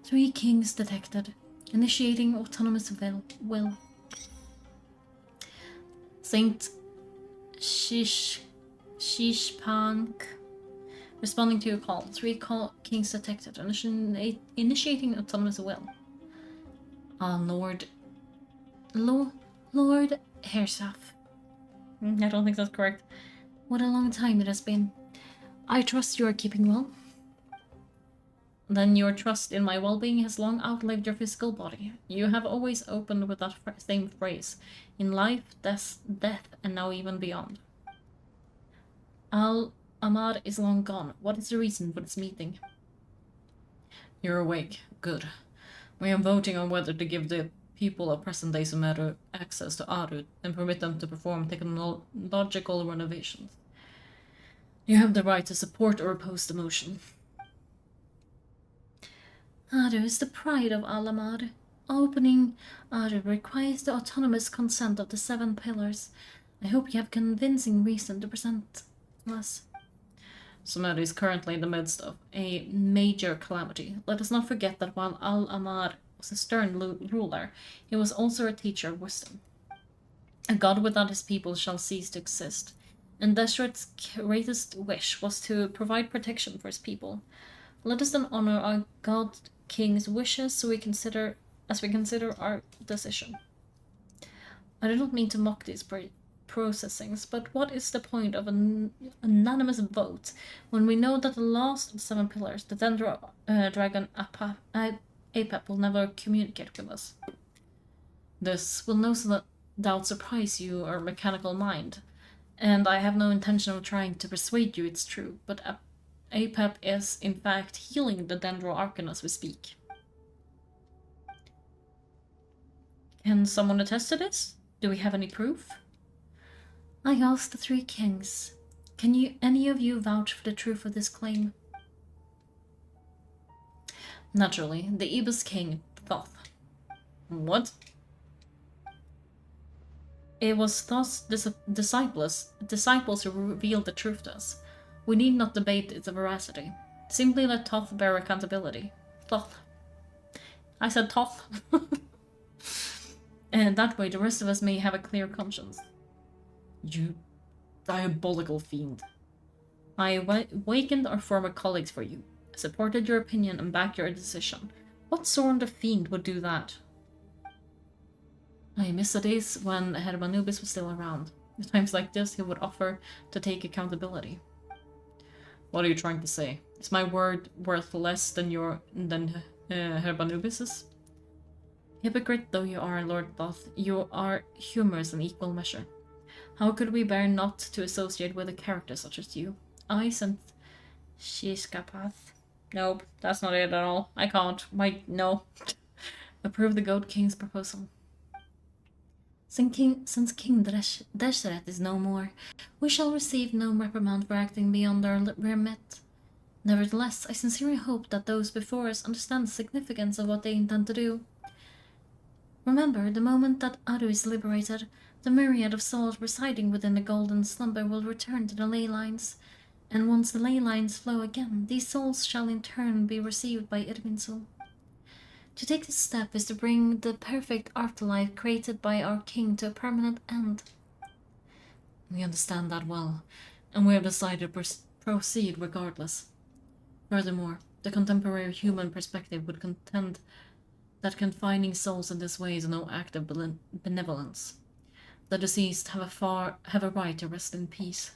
3 kings detected. Initiating autonomous will. Saint Shishpank, responding to your call. 3 kings detected. Initiating autonomous will. Lord Hersaf. I don't think that's correct. What a long time it has been. I trust you are keeping well. Then your trust in my well-being has long outlived your physical body. You have always opened with that same phrase. In life, death, and now even beyond. Al-Ahmad is long gone. What is the reason for this meeting? You're awake. Good. We are voting on whether to give the people of present-day Sumeru access to Ado and permit them to perform technological renovations. You have the right to support or oppose the motion. Ado is the pride of Al-Ahmad. Opening Ado requires the autonomous consent of the 7 pillars. I hope you have convincing reason to present us. Sumeru is currently in the midst of a major calamity. Let us not forget that while Al-Ahmad was a stern ruler, he was also a teacher of wisdom. A god without his people shall cease to exist, and Deshret's greatest wish was to provide protection for his people. Let us then honor our god king's wishes as we consider our decision. I do not mean to mock these processings, but what is the point of an unanimous vote when we know that the last of the 7 pillars, the Dendro dragon Apep, will never communicate with us? This will no doubt surprise you, or mechanical mind, and I have no intention of trying to persuade you it's true, but APEP is in fact healing the Dendro Archon as we speak. Can someone attest to this? Do we have any proof? I asked the three kings. Can any of you vouch for the truth of this claim? Naturally, the Ibis king, Thoth. What? It was Thoth's disciples who revealed the truth to us. We need not debate its veracity. Simply let Thoth bear accountability. Thoth. I said Thoth. And that way the rest of us may have a clear conscience. You diabolical fiend. I awakened our former colleagues for you, supported your opinion and backed your decision. What sort of fiend would do that? I miss the days when Hermanubis was still around. At times like this, he would offer to take accountability. What are you trying to say? Is my word worth less than Hermanubis's? Hypocrite though you are, Lord Thoth, you are humorous in equal measure. How could we bear not to associate with a character such as you? I sent Shishkapath. Nope, that's not it at all. I can't. No. Approve the Goat King's proposal. Since King Deshret is no more, we shall receive no reprimand for acting beyond our remit. Nevertheless, I sincerely hope that those before us understand the significance of what they intend to do. Remember, the moment that Adu is liberated, the myriad of souls residing within the golden slumber will return to the ley lines, and once the ley lines flow again, these souls shall in turn be received by Irminsul. To take this step is to bring the perfect afterlife created by our king to a permanent end. We understand that well, and we have decided to proceed regardless. Furthermore, the contemporary human perspective would contend that confining souls in this way is no act of benevolence. The deceased have a right to rest in peace.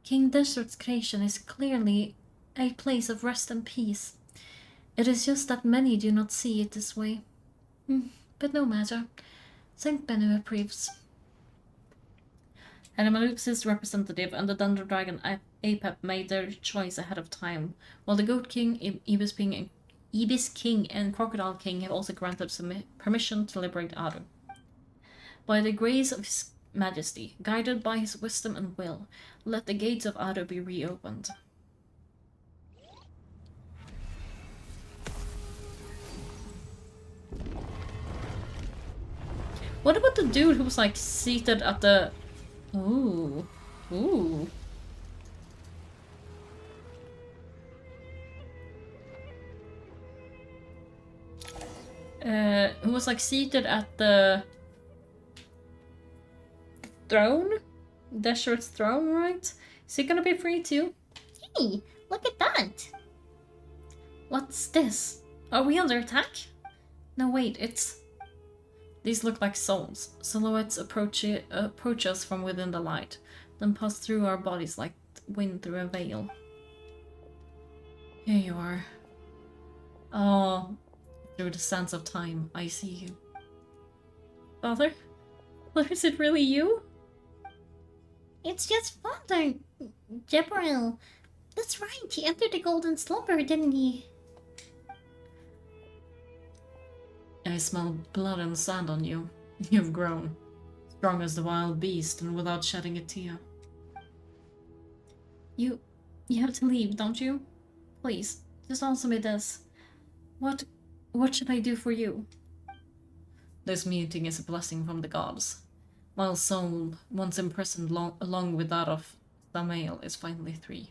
King Deshret's creation is clearly a place of rest and peace. It is just that many do not see it this way. But no matter. Saint Bennu approves. Hermanubis' representative and the Thunder Dragon Apep made their choice ahead of time, while the Goat King, Ibis King, and Crocodile King have also granted permission to liberate Adu. By the grace of His Majesty, guided by his wisdom and will, let the gates of Adu be reopened. What about the dude who was like seated at the... Ooh. Ooh. Who was like seated at the throne? Deshret's throne, right? Is he gonna be free too? Hey, look at that! What's this? Are we under attack? No, wait, it's... These look like souls. Silhouettes approach us from within the light, then pass through our bodies like wind through a veil. Here you are. Oh, through the sands of time, I see you. Father? Is it really you? It's just Father Jebril. That's right, he entered the golden slumber, didn't he? I smell blood and sand on you. You've grown. Strong as the wild beast and without shedding a tear. You have to leave, don't you? Please, just answer me this. What should I do for you? This meeting is a blessing from the gods. My soul, once imprisoned along with that of Samael, is finally free.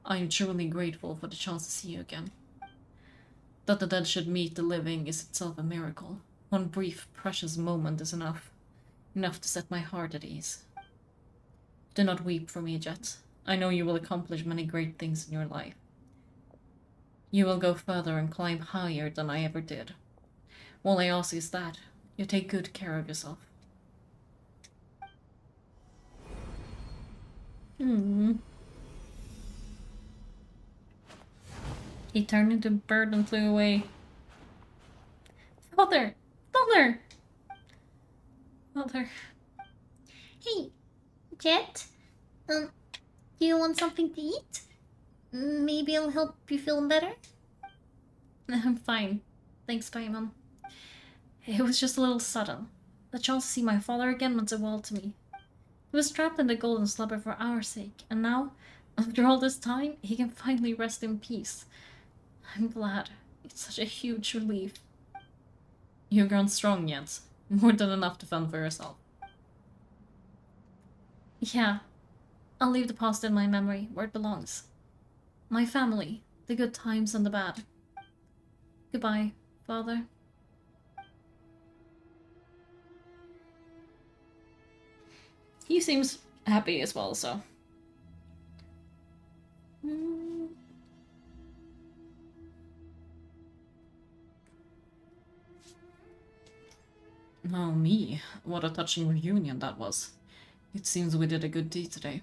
I am truly grateful for the chance to see you again. That the dead should meet the living is itself a miracle. One brief, precious moment is enough to set my heart at ease. Do not weep for me, Jet. I know you will accomplish many great things in your life. You will go further and climb higher than I ever did. All I ask is that you take good care of yourself. He turned into a bird and flew away. Father, Jet? Do you want something to eat? Maybe it'll help you feel better? I'm fine. Thanks, Paimon. It was just a little sudden. The chance to see my father again meant the world to me. He was trapped in the golden slumber for our sake, and now, after all this time, he can finally rest in peace. I'm glad. It's such a huge relief. You've grown strong yet. More than enough to fend for yourself. Yeah. I'll leave the past in my memory, where it belongs. My family, the good times and the bad. Goodbye, Father. He seems happy as well, so... Oh, me. What a touching reunion that was. It seems we did a good deed today.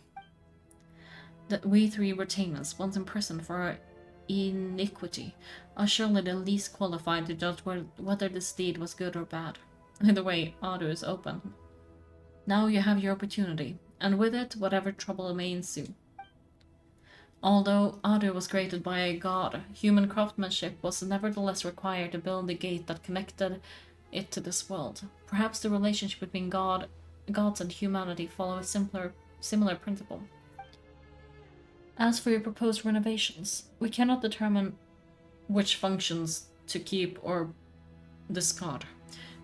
That we 3 retainers, once imprisoned for our iniquity, are surely the least qualified to judge whether this deed was good or bad. Either way, Ado is open. Now you have your opportunity, and with it, whatever trouble may ensue. Although Ado was created by a god, human craftsmanship was nevertheless required to build the gate that connected it to this world. Perhaps the relationship between gods and humanity follow a similar principle. As for your proposed renovations, we cannot determine which functions to keep or discard.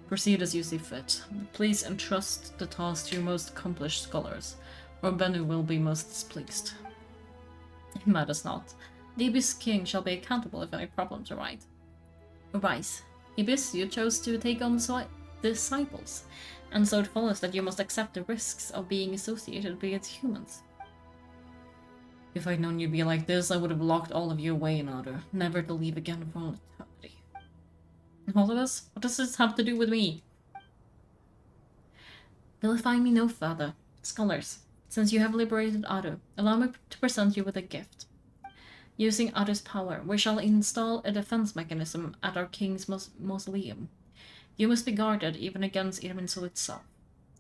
Proceed as you see fit. Please entrust the task to your most accomplished scholars, or Bennu will be most displeased. It matters not. The Abyss King shall be accountable if any problems arise. Abyss, you chose to take on the disciples, and so it follows that you must accept the risks of being associated with humans. If I'd known you'd be like this, I would have locked all of you away in order, never to leave again for all eternity. All of us? What does this have to do with me? Vilify me no further. Scholars, since you have liberated Ado, allow me to present you with a gift. Using Ado's power, we shall install a defense mechanism at our king's mausoleum. You must be guarded even against Irminsul itself.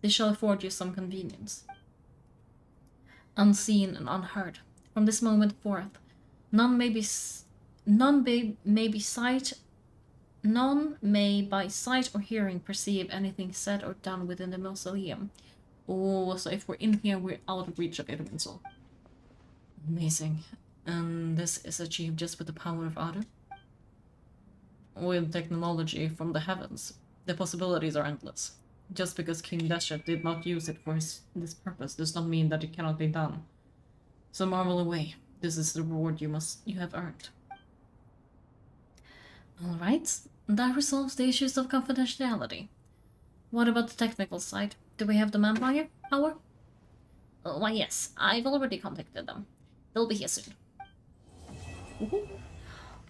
This shall afford you some convenience. Unseen and unheard, from this moment forth, none may by sight or hearing perceive anything said or done within the mausoleum. Oh, so if we're in here, we're out of reach of Irminsul. Amazing. And this is achieved just with the power of Ado? With technology from the heavens, the possibilities are endless. Just because King Deshet did not use it for this purpose does not mean that it cannot be done. So marvel away. This is the reward you have earned. Alright, that resolves the issues of confidentiality. What about the technical side? Do we have the manpower? Oh, why yes, I've already contacted them. They'll be here soon. Ooh,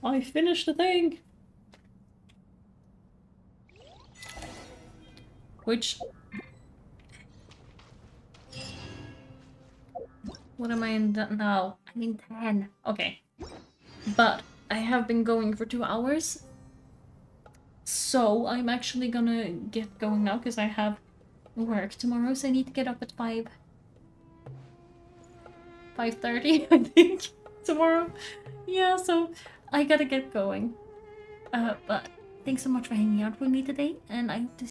I finished the thing! Which... What am I in now? I'm in 10. Okay. But I have been going for 2 hours. So I'm actually gonna get going now because I have work tomorrow, so I need to get up at 5:30, I think, tomorrow. Yeah, so I gotta get going. But thanks so much for hanging out with me today, and I hope to